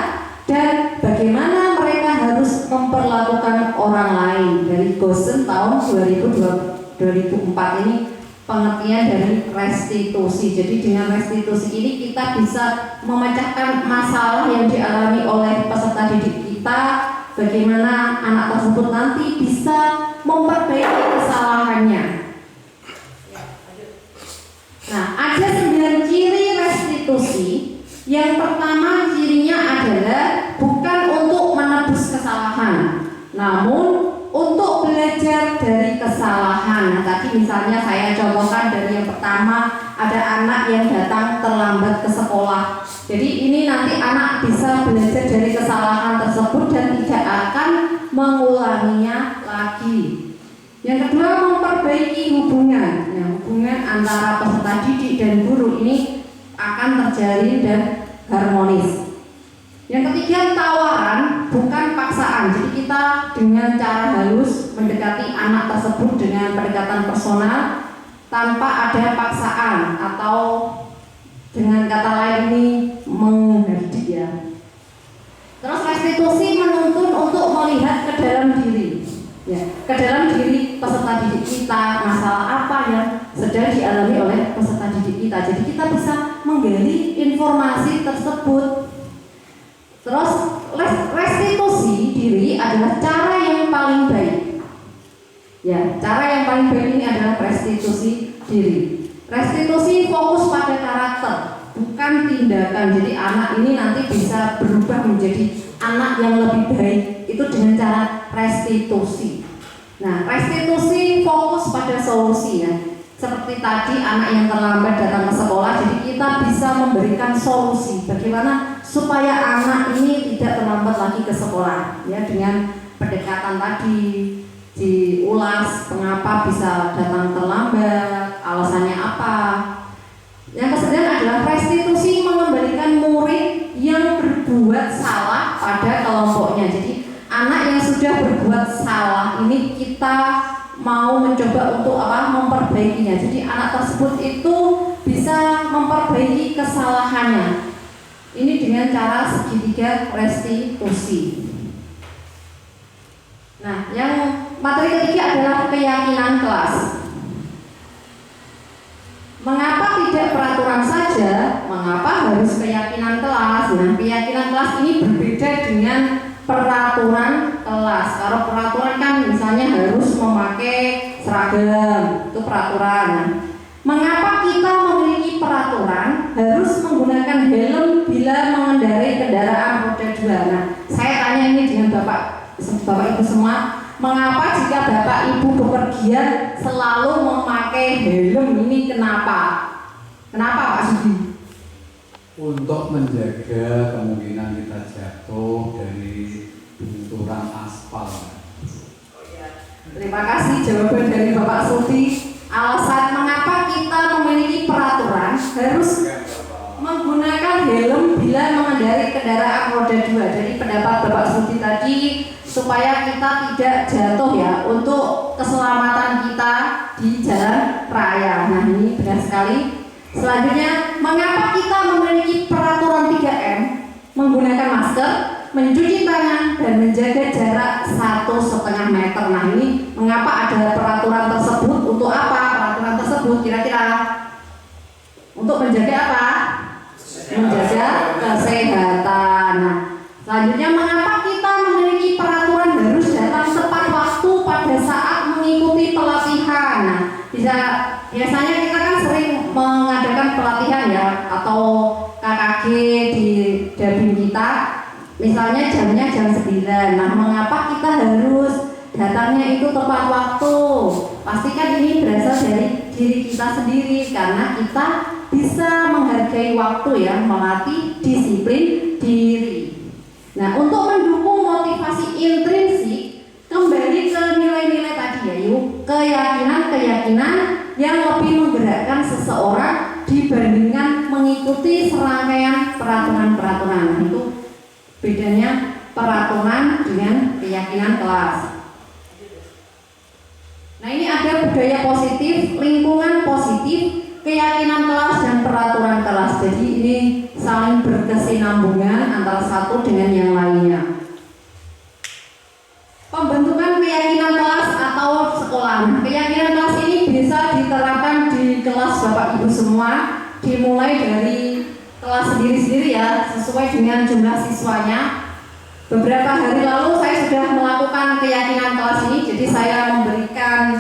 dan bagaimana mereka harus memperlakukan orang lain. Dari Gosen tahun 2004 ini pengertian dari restitusi. Jadi dengan restitusi ini kita bisa memecahkan masalah yang dialami oleh peserta didik kita, bagaimana anak tersebut nanti bisa memperbaiki kesalahannya. Nah, ada 9 ciri restitusi. Yang pertama cirinya adalah bukan untuk menebus kesalahan, namun untuk belajar dari kesalahan. Nah, tadi misalnya saya contohkan dari yang pertama, ada anak yang datang terlambat ke sekolah. Jadi ini nanti anak bisa belajar dari kesalahan tersebut dan tidak akan mengulanginya lagi. Yang kedua, memperbaiki hubungan. Ya, hubungan antara peserta didik dan guru ini akan terjalin dan harmonis. Yang ketiga, tawaran bukan paksaan. Jadi kita dengan cara halus mendekati anak tersebut dengan pendekatan personal tanpa ada paksaan atau dengan kata lain ini menghardik ya. Terus restitusi menuntun untuk melihat ke dalam diri, ya, ke dalam diri peserta didik kita, masalah apa yang sedang dialami oleh peserta didik kita. Jadi kita bisa menggali informasi tersebut. Terus restitusi diri adalah cara yang paling baik. Ya, cara yang paling baik ini adalah restitusi diri. Restitusi fokus pada karakter, bukan tindakan. Jadi anak ini nanti bisa berubah menjadi anak yang lebih baik itu dengan cara restitusi. Nah, restitusi fokus pada solusi ya. Seperti tadi anak yang terlambat datang ke sekolah, jadi kita bisa memberikan solusi bagaimana supaya anak ini tidak terlambat lagi ke sekolah ya, dengan pendekatan tadi diulas mengapa bisa datang terlambat, alasannya apa. Yang ketiga adalah restitusi mengembalikan murid yang berbuat salah pada kelompoknya. Jadi anak yang sudah berbuat salah ini kita mau mencoba untuk memperbaikinya. Jadi anak tersebut itu bisa memperbaiki kesalahannya. Ini dengan cara segitiga restitusi. Nah, yang materi ketiga adalah keyakinan kelas. Mengapa tidak peraturan saja? Mengapa harus keyakinan kelas? Nah, keyakinan kelas ini berbeda dengan peraturan kelas. Kalau peraturan kan misalnya harus memakai seragam, itu peraturan. Mengapa kita memiliki peraturan harus menggunakan helm bila mengendarai kendaraan roda 2? Nah, saya tanya ini dengan Bapak Ibu semua, mengapa jika Bapak Ibu bepergian selalu memakai helm ini, kenapa? Kenapa Pak Sudi? Untuk menjaga kemungkinan kita jatuh dari benturan aspal. Terima kasih jawaban dari Bapak Sudi. Alasan mengapa kita memiliki peraturan harus menggunakan helm bila mengendarai kendaraan roda 2. Jadi pendapat Bapak Sudi tadi supaya kita tidak jatuh ya, untuk keselamatan kita di jalan raya. Nah, ini benar sekali. Selanjutnya, mengapa kita memiliki peraturan 3M? Menggunakan masker, mencuci tangan, dan menjaga jarak 1,5 meter. Nah, ini mengapa ada peraturan tersebut? Untuk apa peraturan tersebut kira-kira? Untuk menjaga apa? Menjaga kesehatan. Nah, selanjutnya, mengapa kita memiliki peraturan harus datang tepat waktu pada saat mengikuti pelatihan? Nah, biasanya kita kan sering mengadakan pelatihan ya, atau KKG di Dabin kita, misalnya jamnya jam 9. Nah, mengapa kita harus datangnya itu tepat waktu? Pastikan ini berasal dari diri kita sendiri, karena kita bisa menghargai waktu ya, melatih disiplin diri. Nah, untuk mendukung motivasi intrinsik, kembali ke nilai-nilai tadi ya, yuk, keyakinan-keyakinan yang lebih menggerakkan seseorang dibandingkan mengikuti serangkaian peraturan-peraturan. Nah, itu bedanya peraturan dengan keyakinan kelas. Nah, ini ada budaya positif, lingkungan positif, keyakinan kelas, dan peraturan kelas. Jadi ini saling berkesinambungan antara satu dengan yang lainnya. Pembentukan keyakinan kelas atau sekolah. Keyakinan kelas ini bisa diterapkan di kelas Bapak Ibu semua, dimulai dari kelas sendiri-sendiri ya, sesuai dengan jumlah siswanya. Beberapa hari lalu saya sudah melakukan keyakinan kelas ini, jadi saya memberikan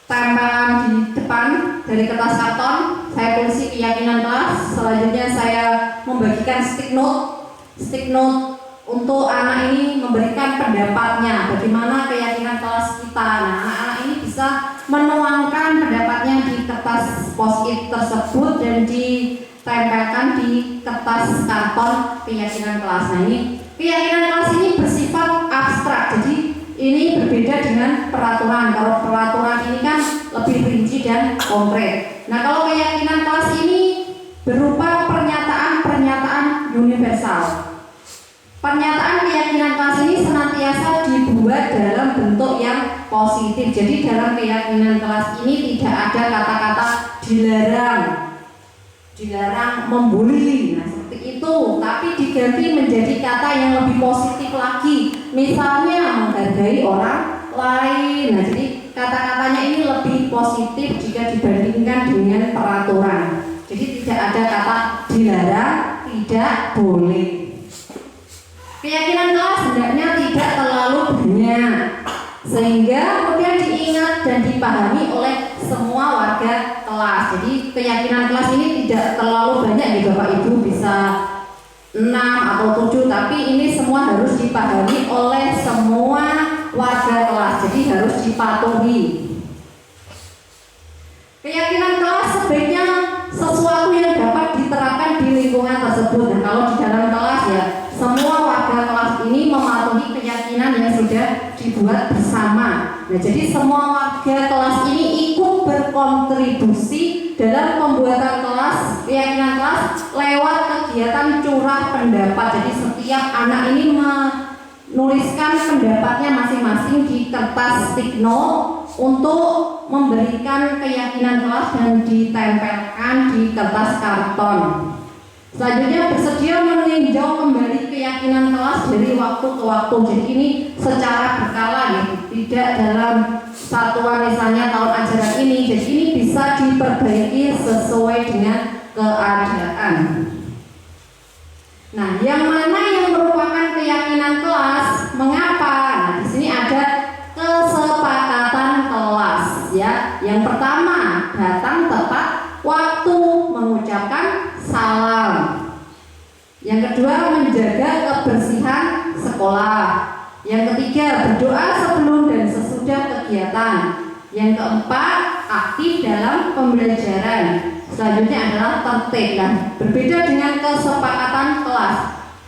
tempelan di depan dari kertas karton, saya tulis keyakinan kelas. Selanjutnya saya membagikan stick note untuk anak ini memberikan pendapatnya, bagaimana keyakinan kelas kita. Nah, anak-anak ini bisa menuangkan pendapatnya di kertas post-it tersebut dan ditempelkan di kertas karton keyakinan kelas. Nah, ini keyakinan kelas ini bersifat abstrak, jadi ini berbeda dengan peraturan. Kalau peraturan ini kan lebih rinci dan konkret. Nah, kalau keyakinan kelas ini berupa pernyataan-pernyataan universal. Pernyataan keyakinan kelas ini senantiasa dibuat dalam bentuk yang positif. Jadi dalam keyakinan kelas ini tidak ada kata-kata dilarang membuli, nah seperti itu, tapi diganti menjadi kata yang lebih positif lagi. Misalnya menghargai orang lain. Nah, jadi kata-katanya ini lebih positif jika dibandingkan dengan peraturan. Jadi tidak ada kata dilarang, tidak boleh. Keyakinan kelas hendaknya tidak terlalu banyak sehingga kemudian diingat dan dipahami oleh semua warga kelas. Jadi keyakinan kelas ini tidak terlalu banyak ya Bapak Ibu, bisa 6 atau 7, tapi ini semua harus dipahami oleh semua warga kelas. Jadi harus dipatuhi. Keyakinan kelas sebaiknya sesuatu yang dapat diterapkan di lingkungan tersebut. Nah, kalau di dalam kelas ya semua warga kelas ini mematuhi keyakinan yang sudah dibuat bersama. Nah, jadi semua warga kelas ini ikut berkontribusi dalam pembuatan kelas, keyakinan kelas lewat kegiatan curah pendapat. Jadi setiap anak ini menuliskan pendapatnya masing-masing di kertas stick note untuk memberikan keyakinan kelas dan ditempelkan di kertas karton. Selanjutnya bersedia meninjau kembali keyakinan kelas dari waktu ke waktu. Jadi ini secara berkala ya, tidak dalam satuan misalnya tahun ajaran ini. Jadi ini bisa diperbaiki sesuai dengan keadaan. Nah, yang mana yang merupakan keyakinan kelas? Mengapa? Nah, di sini ada kesepakatan kelas ya. Yang pertama, datang tepat waktu, mengucapkan salam. Yang kedua, menjaga kebersihan sekolah. Yang ketiga, berdoa sebelum dan sesudah kegiatan. Yang keempat, aktif dalam pembelajaran. Selanjutnya adalah tertib. Nah, berbeda dengan kesepakatan kelas.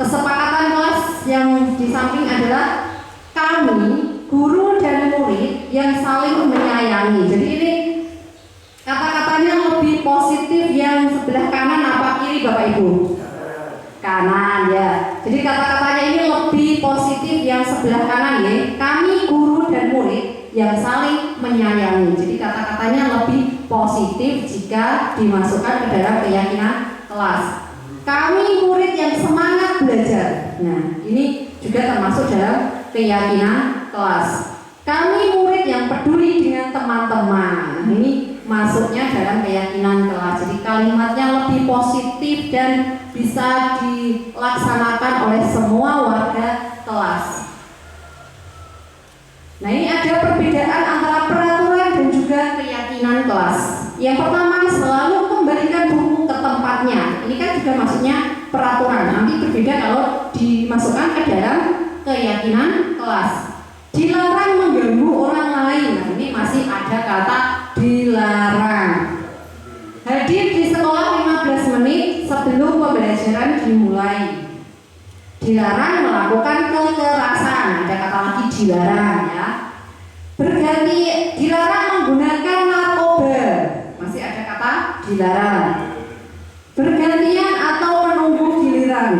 Kesepakatan kelas yang di samping adalah kami, guru dan murid yang saling menyayangi. Jadi ini kata-katanya lebih positif. Yang sebelah kanan apa kiri Bapak Ibu? Kanan ya. Jadi kata-katanya ini lebih positif yang sebelah kanan ya. Kami guru dan murid yang saling menyayangi. Jadi kata-katanya lebih positif jika dimasukkan ke dalam keyakinan kelas. Kami murid yang semangat belajar. Nah, ini juga termasuk dalam keyakinan kelas. Kami murid yang peduli dengan teman-teman. Nah, ini masuknya dalam keyakinan kelas. Jadi kalimatnya lebih positif dan bisa dilaksanakan oleh semua warga kelas. Nah, ini ada perbedaan antara peraturan dan juga keyakinan kelas. Yang pertama, selalu kembalikan buku ke tempatnya. Ini kan juga maksudnya peraturan. Nanti berbeda kalau dimasukkan ke dalam keyakinan kelas. Dilarang mengganggu orang lain. Nah, ini masih ada kata dilarang. Hadir di sekolah 15 menit sebelum pembelajaran dimulai. Dilarang melakukan kekerasan. Ada kata lagi dilarang ya. Dilarang menggunakan narkoba. Masih ada kata dilarang. Bergantian atau menunggu giliran.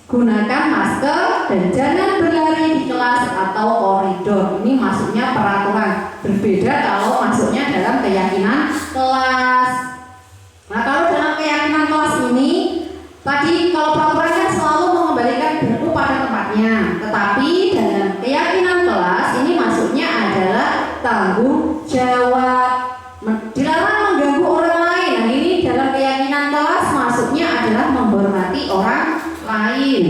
Gunakan masker dan jangan berlari di kelas atau koridor. Ini masuknya peraturan. Berbeda kalau masuknya dalam keyakinan kelas. Nah, kalau dalam keyakinan kelas ini, tadi kalau peraturan kan selalu mengembalikan buku pada tempatnya. Tetapi dalam keyakinan kelas ini masuknya adalah tanggung jawab. Dilarang mengganggu orang lain. Nah, ini dalam keyakinan kelas masuknya adalah menghormati orang lain.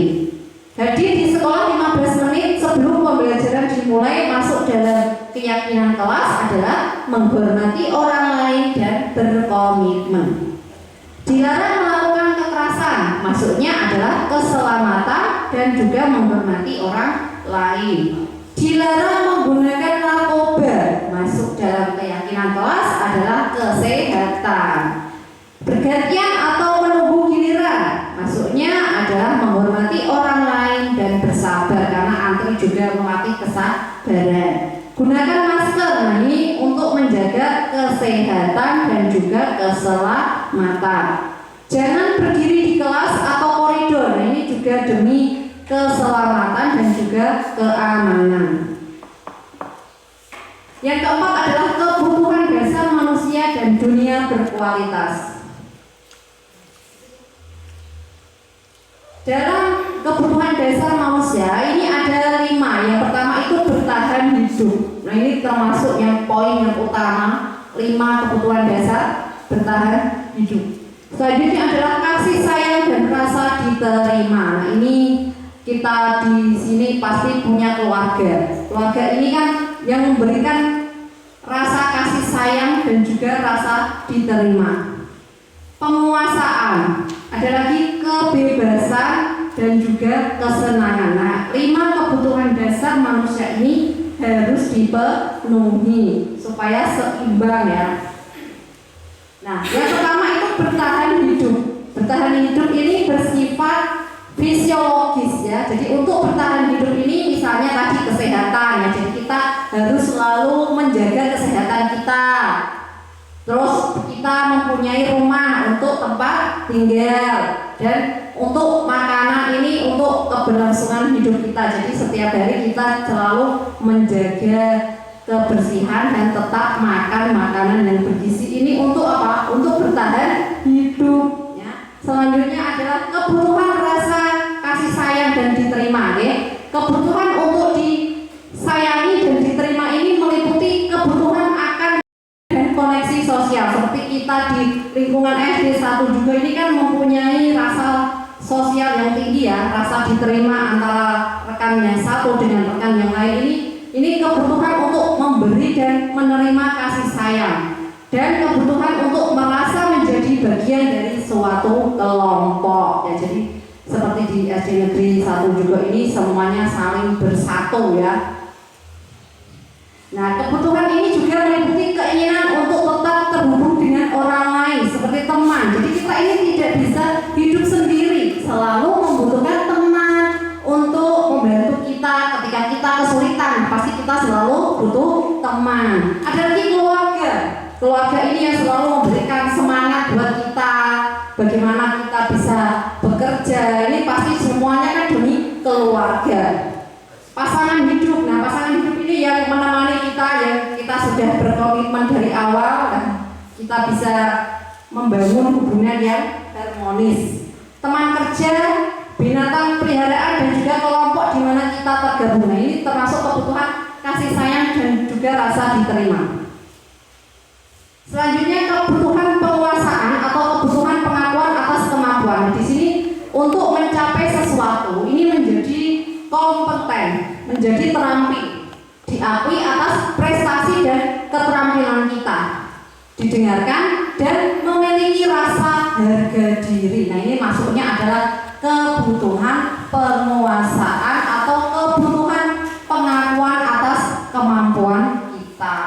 Hadir di sekolah 15 menit sebelum pembelajaran dimulai masuk dalam keyakinan kelas adalah menghormati orang lain dan berkomitmen. Dilarang melakukan kekerasan maksudnya adalah keselamatan dan juga menghormati orang lain. Dilarang menggunakan narkoba, masuk dalam keyakinan kelas adalah kesehatan. Bergantian atau menunggu giliran, maksudnya adalah menghormati orang lain dan bersabar karena antri juga melatih kesabaran. Gunakan masker, nah ini untuk menjaga kesehatan dan juga keselamatan. Jangan berdiri di kelas atau koridor, nah ini juga demi keselamatan dan juga keamanan. Yang keempat adalah kebutuhan dasar manusia dan dunia berkualitas. Dalam kebutuhan dasar manusia ini ada 5. Yang pertama itu bertahan hidup. Nah ini termasuk yang poin yang utama, 5 kebutuhan dasar bertahan hidup. Selanjutnya adalah kasih sayang dan rasa diterima. Nah ini kita di sini pasti punya keluarga. Keluarga ini kan yang memberikan rasa kasih sayang dan juga rasa diterima. Penguasaan, ada lagi kebebasan dan juga kesenangan. Nah, 5 kebutuhan dasar manusia ini harus dipenuhi supaya seimbang ya. Nah, yang pertama itu bertahan hidup. Bertahan hidup ini bersifat fisiologis ya. Jadi untuk bertahan hidup ini misalnya tadi kesehatan ya. Jadi kita harus selalu menjaga kesehatan kita. Terus kita mempunyai rumah untuk tempat tinggal dan untuk makanan ini untuk keberlangsungan hidup kita. Jadi setiap hari kita selalu menjaga kebersihan dan tetap makan makanan yang bergizi. Ini untuk apa? Untuk bertahan hidup. Ya. Selanjutnya adalah kebutuhan rasa kasih sayang dan diterima. Ya. Kebutuhan untuk disayangi dan diterima ini meliputi kebutuhan akan koneksi sosial. Seperti kita di lingkungan SD 1 juga ini kan mempunyai rasa sosial yang tinggi ya, rasa diterima antara rekannya satu dengan rekan yang lain ini kebutuhan untuk memberi dan menerima kasih sayang dan kebutuhan untuk merasa menjadi bagian dari suatu kelompok ya. Jadi seperti di SD Negeri 1 juga ini semuanya saling bersatu ya. Nah, kebutuhan ini juga meliputi keinginan untuk tetap terhubung dengan orang lain seperti teman. Jadi kita ini tidak bisa hidup sendiri, selalu membutuhkan teman untuk membantu kita ketika kita kesulitan. Pasti kita selalu butuh teman. Ada lagi keluarga. Keluarga ini yang selalu memberikan semangat buat kita, bagaimana kita bisa bekerja. Ini pasti semuanya kan demi keluarga. Pasangan hidup, nah pasangan hidup ini yang menemani kita, yang kita sudah berkomitmen dari awal dan kita bisa membangun hubungan yang harmonis. Teman kerja, binatang peliharaan dan juga kelompok di mana kita tergabung. Nah, ini termasuk kebutuhan kasih sayang dan juga rasa diterima. Selanjutnya kebutuhan penguasaan atau kebutuhan pengakuan atas kemampuan. Di sini untuk mencapai sesuatu ini menjadi kompeten, menjadi terampil, diakui atas prestasi dan keterampilan kita, didengarkan dan memiliki rasa harga diri. Nah ini masuknya adalah kebutuhan penguasaan atau kebutuhan pengakuan atas kemampuan kita.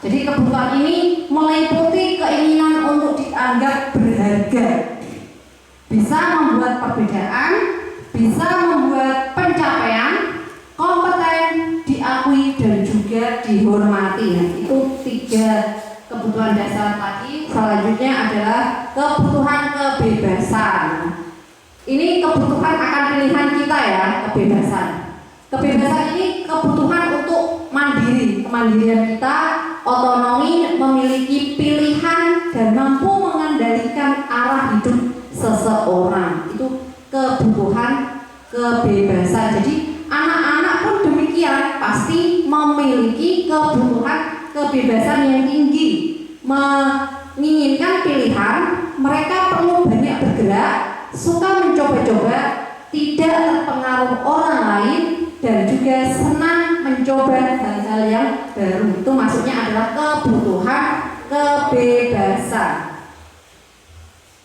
Jadi kebutuhan ini meliputi keinginan untuk dianggap berharga, bisa membuat perbedaan, bisa membuat pencapaian, kompeten, diakui dan juga dihormati. Nah, itu 3 kebutuhan dasar tadi. Selanjutnya adalah kebutuhan kebebasan. Ini kebutuhan akan pilihan kita ya, kebebasan. Kebebasan ini kebutuhan untuk mandiri, kemandirian kita, otonomi, memiliki pilihan dan mampu mengendalikan arah hidup seseorang. Itu kebutuhan kebebasan. Jadi anak-anak pun demikian, pasti memiliki kebutuhan kebebasan yang tinggi, menginginkan pilihan, mereka perlu banyak bergerak, suka mencoba-coba, tidak terpengaruh orang lain dan juga senang mencoba hal-hal yang baru. Itu maksudnya adalah kebutuhan kebebasan.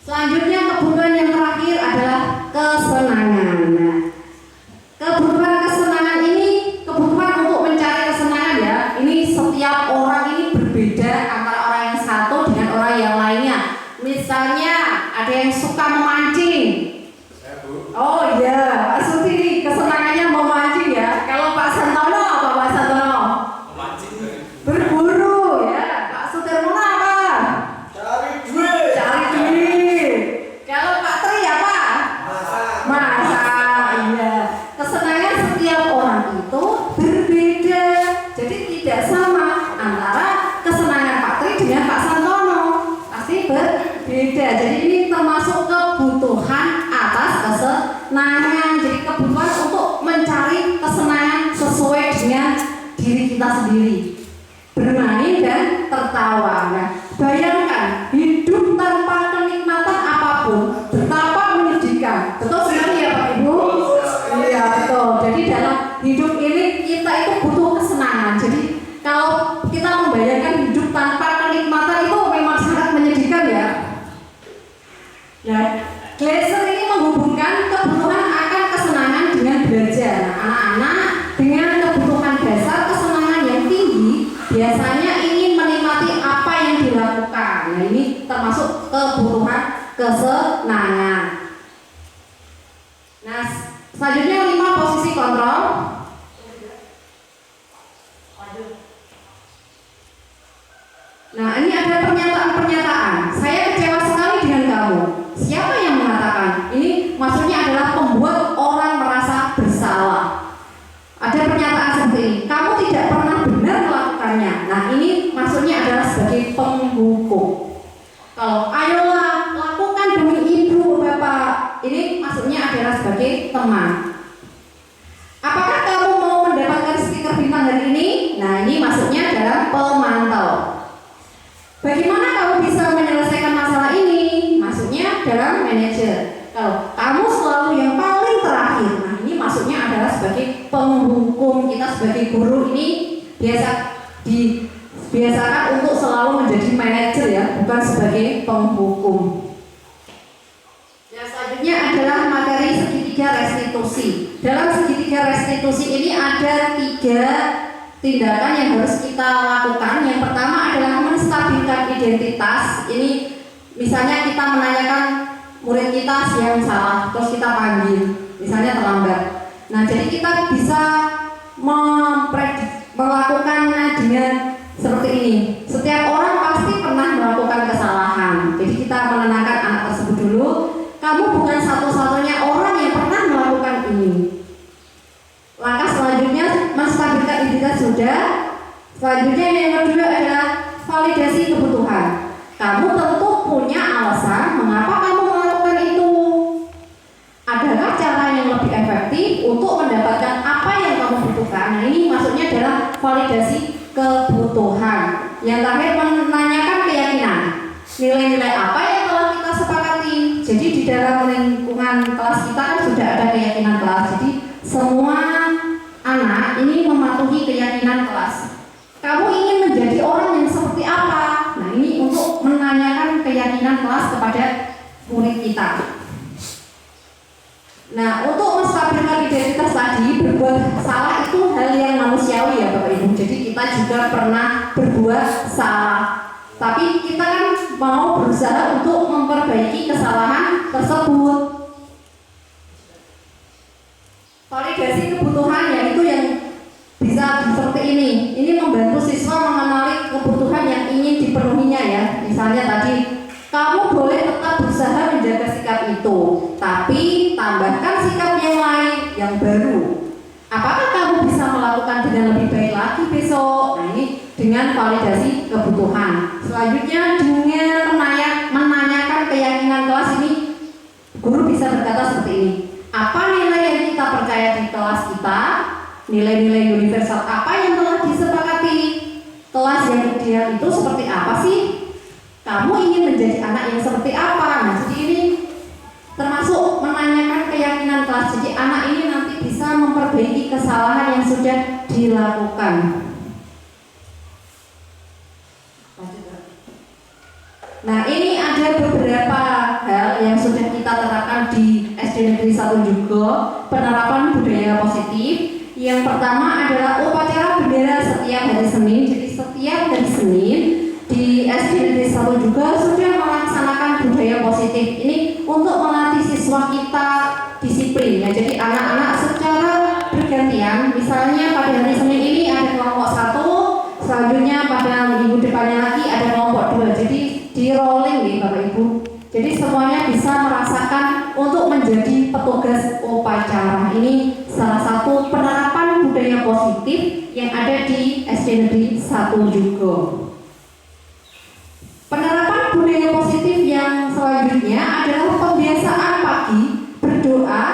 Selanjutnya kebutuhan yang terakhir adalah Jadi ini termasuk kebutuhan atas kesenangan. Jadi kebutuhan untuk mencari kesenangan sesuai dengan diri kita sendiri. Bermain dan tertawa. Nah, bayangkan hidup tanpa kenikmatan apapun betapa menyedihkan. Betul sekali ya Pak Ibu? Iya betul. Jadi dalam hidup ini kita itu butuh kesenangan. Jadi kalau kita membayangkan hidup tanpa kenikmatan itu memang sangat menyedihkan ya. Nah, Gleiser ini menghubungkan kebutuhan akan kesenangan dengan belajar. Nah, anak-anak dengan kebutuhan dasar kesenangan yang tinggi biasanya ingin menikmati apa yang dilakukan. Nah, ini termasuk kebutuhan kesenangan. Nah, selanjutnya 5 posisi kontrol. Nah, ini ada pernyataan-pernyataan. Saya kecewa sekali dengan kamu. Siapa yang mengatakan? Ini maksudnya adalah membuat orang merasa bersalah. Ada pernyataan seperti ini. Kamu tidak pernah benar melakukannya. Nah, ini maksudnya adalah sebagai penghukum. Kalau ayolah lakukan demi ibu bapak, ini maksudnya adalah sebagai teman. Apakah kamu mau mendapatkan stiker bintang hari ini? Nah, ini maksudnya adalah pemantau. Bagaimana kamu bisa menyelesaikan masalah ini? Maksudnya adalah manajer. Kalau kamu selalu yang paling terakhir, nah ini maksudnya adalah sebagai penghukum. Kita sebagai guru ini dibiasakan untuk selalu menjadi manajer ya, bukan sebagai penghukum. Yang selanjutnya adalah materi segitiga restitusi. Dalam segitiga restitusi ini ada 3 tindakan yang harus kita lakukan. Yang pertama adalah menstabilkan identitas. Ini misalnya kita menanyakan murid kita yang salah, terus kita panggil, misalnya terlambat. Nah, jadi kita bisa melakukannya dengan seperti ini. Setiap orang pasti pernah melakukan kesalahan. Jadi kita menenangkan anak tersebut dulu. Kamu bukan satu-satunya orang yang pernah melakukan ini. Langkah selanjutnya menstabilkan identitas sudah. Selanjutnya yang kedua adalah validasi kebutuhan. Kamu tentu punya alasan mengapa kamu melakukan itu. Adakah cara yang lebih efektif untuk mendapatkan apa yang kamu butuhkan? Nah, ini maksudnya adalah validasi kebutuhan. Yang terakhir menanyakan keyakinan. Nilai-nilai apa yang telah kita sepakati. Jadi di dalam lingkungan kelas kita kan sudah ada keyakinan kelas. Jadi semua anak ini mematuhi keyakinan kelas. Kamu ingin menjadi orang yang seperti apa? Nah, ini untuk menanyakan keyakinan kelas kepada murid kita. Nah, untuk menstabilkan identitas tadi, berbuat salah itu hal yang manusiawi ya Bapak Ibu. Jadi kita juga pernah berbuat salah. Tapi kita kan mau berusaha untuk memperbaiki kesalahan tersebut. Validasi kebutuhan yaitu yang bisa seperti ini. Ini membantu siswa mengenali kebutuhan yang ingin dipenuhinya ya. Misalnya tadi, kamu boleh tetap berusaha menjaga sikap itu, tapi tambahkan sikap yang lain, yang baru. Apakah kamu bisa melakukan dengan lebih baik lagi besok? Nah, ini dengan validasi kebutuhan. Selanjutnya dengan menanyakan keyakinan kelas ini, guru bisa berkata seperti ini. Apa nilai yang kita percaya di kelas kita? Nilai-nilai universal apa yang telah disepakati? Kelas yang ideal itu seperti apa sih? Kamu ingin menjadi anak yang seperti apa? Nah, jadi ini termasuk menanyakan keyakinan kelas. Jadi anak ini nanti bisa memperbaiki kesalahan yang sudah dilakukan. Nah, ini ada beberapa hal yang sudah kita terapkan di SD Negeri 1 juga. Penerapan budaya positif. Yang pertama adalah upacara bendera setiap hari Senin. Jadi setiap hari Senin di SD Negeri 1 juga sudah melaksanakan budaya positif. Ini untuk melatih siswa kita disiplin ya. Jadi anak-anak secara bergantian. Misalnya pada hari Senin ini ada kelompok 1, selanjutnya pada minggu depannya lagi ada kelompok 2. Jadi di rolling nih Bapak Ibu. Jadi semuanya bisa merasakan untuk menjadi petugas upacara. Ini salah satu penerapan budaya positif yang ada di SD Negeri 1 juga. Penerapan budaya positif yang selanjutnya selanjutnya adalah pembiasaan pagi berdoa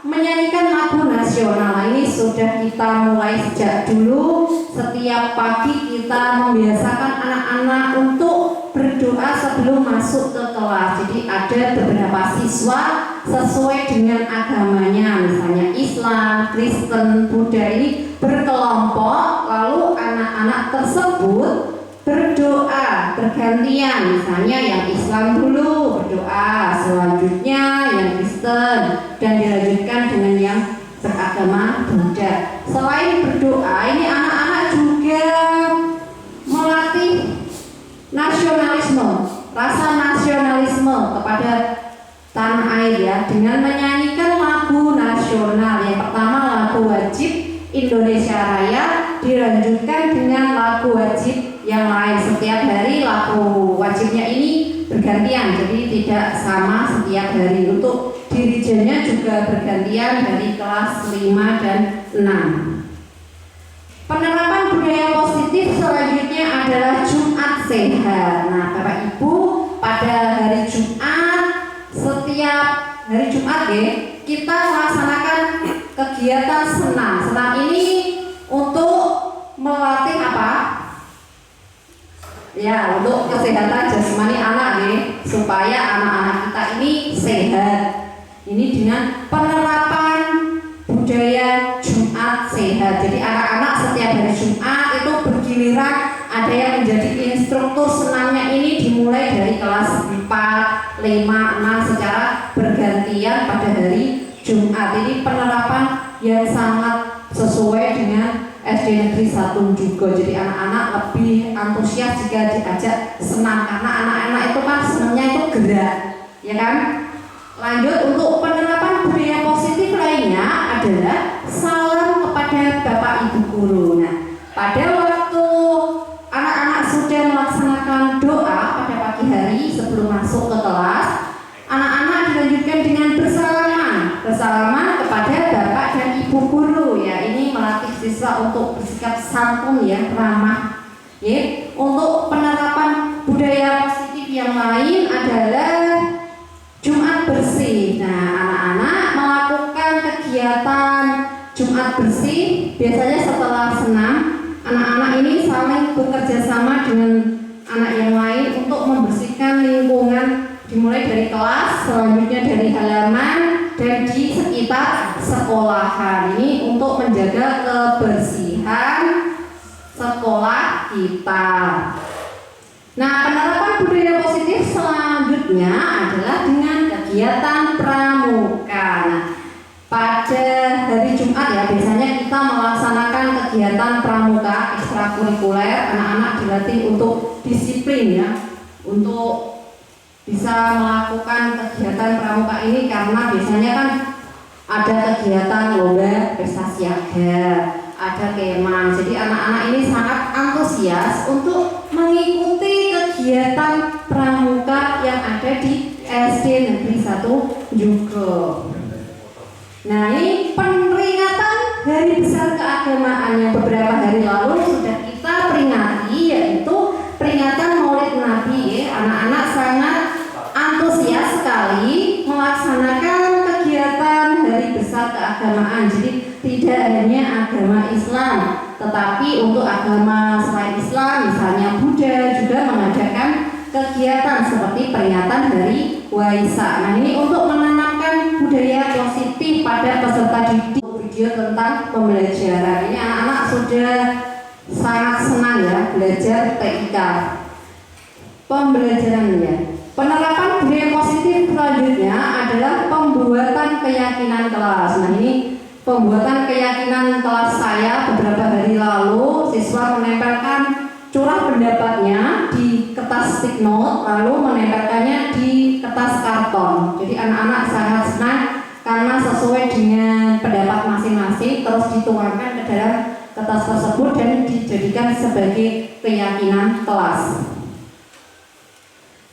menyanyikan lagu nasional. Nah, ini sudah kita mulai sejak dulu. Setiap pagi kita membiasakan anak-anak untuk berdoa sebelum masuk ke kelas. Jadi ada beberapa siswa sesuai dengan agamanya, misalnya Islam, Kristen, Buddha, ini berkelompok, lalu anak-anak tersebut berdoa bergantian, misalnya yang Islam dulu berdoa, selanjutnya yang Kristen, dan dilanjutkan dengan yang beragama Buddha. Selain berdoa, ini anak-anak juga melatih nasionalisme, rasa nasionalisme kepada tanah air ya, dengan menyanyikan lagu nasional. Yang pertama lagu wajib Indonesia Raya, dilanjutkan dengan lagu wajib yang lain. Setiap hari lagu wajibnya ini bergantian, jadi tidak sama setiap hari. Untuk dirijennya juga bergantian dari kelas 5 dan 6. Penerapan budaya positif selanjutnya adalah Jumat Sehat. Nah, Bapak Ibu, pada hari Jumat, setiap hari Jumat ya, kita melaksanakan kegiatan senam. Senam ini untuk melatih apa? Ya, untuk kesehatan jasmani anak ya, supaya anak-anak kita ini sehat. Ini dengan penerapan budaya Jumat Sehat. Jadi anak-anak setiap hari Jumat itu bergiliran, ada yang menjadi instruktur senamnya ini dimulai dari kelas 4, 5, 6 secara bergantian pada hari Jumat. Ini penerapan yang sangat sesuai dengan SD Negeri 1 juga. Jadi anak-anak lebih antusias jika diajak senam, karena anak-anak itu kan senamnya itu gerak, ya kan? Lanjut, untuk penerapan budaya positif lainnya adalah salam kepada Bapak Ibu guru. Nah, pada waktu anak-anak sudah melaksanakan doa pada pagi hari sebelum masuk ke kelas, anak-anak dilanjutkan dengan bersalaman kepada Bapak dan Ibu guru ya. Ini melatih siswa untuk bersikap santun ya, ramah. Ya, untuk penerapan budaya positif yang lain adalah Jumat bersih. Nah, anak-anak melakukan kegiatan Jumat bersih biasanya setelah senam. Anak-anak ini saling bekerja sama dengan anak yang lain untuk membersihkan lingkungan, dimulai dari kelas, selanjutnya dari halaman dan di sekitar sekolahan. Ini untuk menjaga kebersihan sekolah kita. Nah, penerapan budaya positif selanjutnya adalah dengan kegiatan pramuka. Nah, pada hari Jumat ya, biasanya kita melaksanakan kegiatan pramuka ekstrakurikuler. Anak-anak dilatih untuk disiplin ya, untuk bisa melakukan kegiatan pramuka ini, karena biasanya kan ada kegiatan lomba pesta siaga, ada kemah. Jadi anak-anak ini sangat antusias untuk mengikuti kegiatan pramuka yang ada di SD Negeri 1 juga. Nah, ini peringatan Hari Besar Keagamaan yang beberapa hari lalu sudah kita peringati, yaitu peringatan Maulid Nabi ya. Anak-anak sangat antusias sekali melaksanakan kegiatan Hari Besar Keagamaan. Jadi tidak hanya agama Islam, tetapi untuk agama selain Islam, misalnya Buddha, juga mengadakan kegiatan seperti peringatan Hari Waisak. Nah, ini untuk menanamkan budaya positif pada peserta didik. Video tentang pembelajaran ini anak-anak sudah sangat senang ya belajar TIK. Pembelajaran ya. Penerapan budaya positif selanjutnya adalah pembuatan keyakinan kelas. Nah, ini pembuatan keyakinan kelas saya beberapa hari lalu, siswa menempelkan curah pendapatnya di kertas stick note, lalu menempelkannya di kertas karton. Jadi anak-anak sangat senang karena sesuai dengan pendapat masing-masing, terus dituangkan ke dalam kertas tersebut dan dijadikan sebagai keyakinan kelas.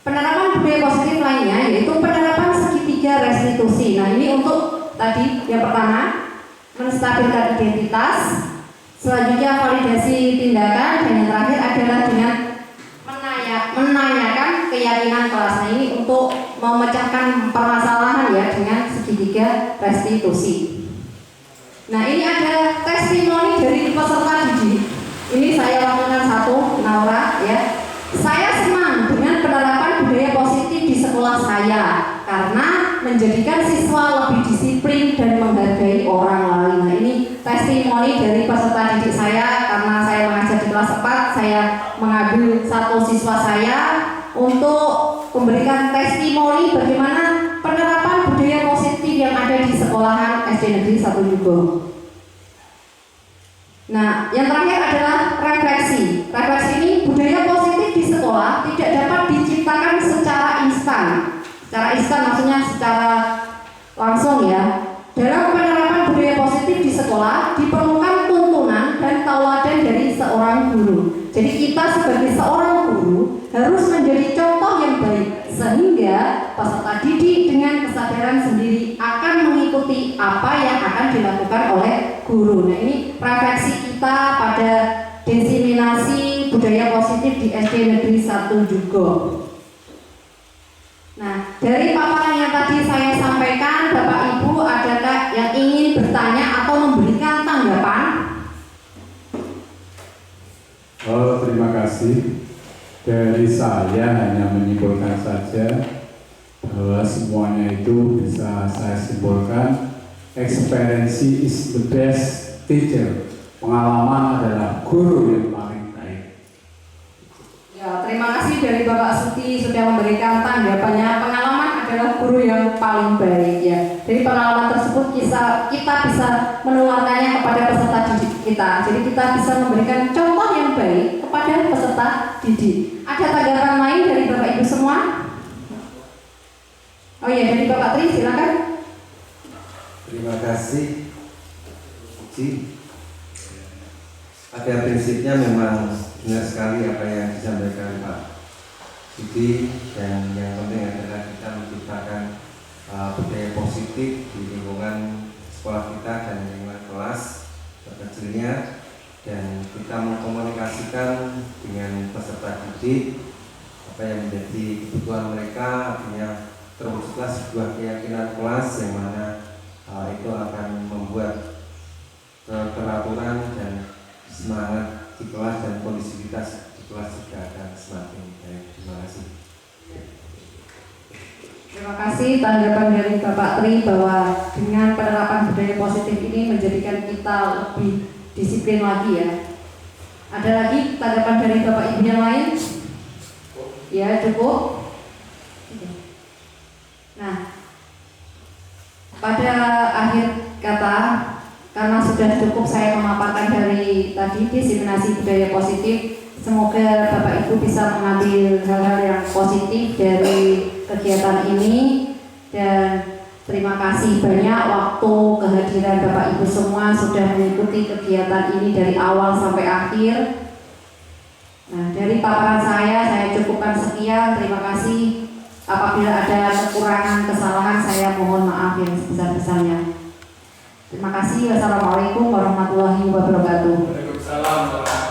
Penerapan budaya positif lainnya yaitu penerapan segitiga restitusi. Nah, ini untuk tadi yang pertama menstabilkan identitas, selanjutnya validasi tindakan, dan yang terakhir adalah dengan menanyakan keyakinan kelasnya ini untuk memecahkan permasalahan ya dengan segitiga restitusi. Nah, ini ada testimoni dari peserta didik. Ini saya lakukan satu, Naura ya. Saya senang dengan penerapan budaya positif di sekolah saya karena menjadikan siswa lebih disiplin dan menghargai orang lain. Nah, ini testimoni dari peserta didik saya karena saya mengajar di kelas 4, saya mengambil satu siswa saya untuk memberikan testimoni bagaimana penerapan budaya positif yang ada di sekolahan SD Negeri 1 Jugo. Nah, yang terakhir adalah refleksi. Refleksi ini budaya positif di sekolah tidak dapat diciptakan secara instan. Secara instan maksudnya secara langsung ya. Dalam penerapan budaya positif di sekolah diperlukan tuntunan dan tauladan dari seorang guru. Jadi kita sebagai seorang guru harus menjadi contoh yang baik sehingga peserta didik dengan kesadaran sendiri akan mengikuti apa yang akan dilakukan oleh guru. Nah, ini refleksi kita pada diseminasi budaya positif di SD Negeri 1 Jugo. Nah, dari paparan yang tadi saya sampaikan, Bapak Ibu adakah yang ingin bertanya atau memberikan tanggapan? Oh, terima kasih. Dari saya hanya menyimpulkan saja bahwa semuanya itu bisa saya simpulkan, experience is the best teacher. Pengalaman adalah guru yang paling baik. Ya, terima kasih dari Bapak Suti sudah memberikan tanggapannya. Pengalaman adalah guru yang paling baik ya. Dari pengalaman tersebut kita bisa menularkannya kepada peserta didik kita. Jadi kita bisa memberikan contoh yang baik kepada peserta didik. Ada tanggapan lain dari Bapak Ibu semua? Oh iya, dari Bapak Tri silakan. Terima kasih, Uci. Pada prinsipnya memang benar sekali apa yang disampaikan Pak Siti, dan yang penting adalah kita menciptakan budaya positif di lingkungan sekolah kita dan lingkungan kelas terkecilnya, dan kita mengkomunikasikan dengan peserta didik apa yang menjadi kebutuhan mereka, artinya terwujudlah sebuah keyakinan kelas yang mana itu akan membuat keteraturan dan semangat di kelas, dan kondisivitas di kelas juga akan semakin baik. Terima kasih. Terima kasih tanggapan dari Bapak Tri bahwa dengan penerapan budaya positif ini menjadikan kita lebih disiplin lagi ya. Ada lagi tanggapan dari Bapak Ibu yang lain? Ya, cukup. Nah, pada akhir kata, karena sudah cukup saya memaparkan dari tadi diseminasi budaya positif, semoga Bapak Ibu bisa mengambil hal-hal yang positif dari kegiatan ini, dan terima kasih banyak waktu kehadiran Bapak Ibu semua sudah mengikuti kegiatan ini dari awal sampai akhir. Nah, dari paparan saya cukupkan sekian. Terima kasih. Apabila ada kekurangan, kesalahan, saya mohon maaf yang sebesar-besarnya. Terima kasih. Wassalamualaikum warahmatullahi wabarakatuh. Waalaikumsalam warahmatullahi wabarakatuh.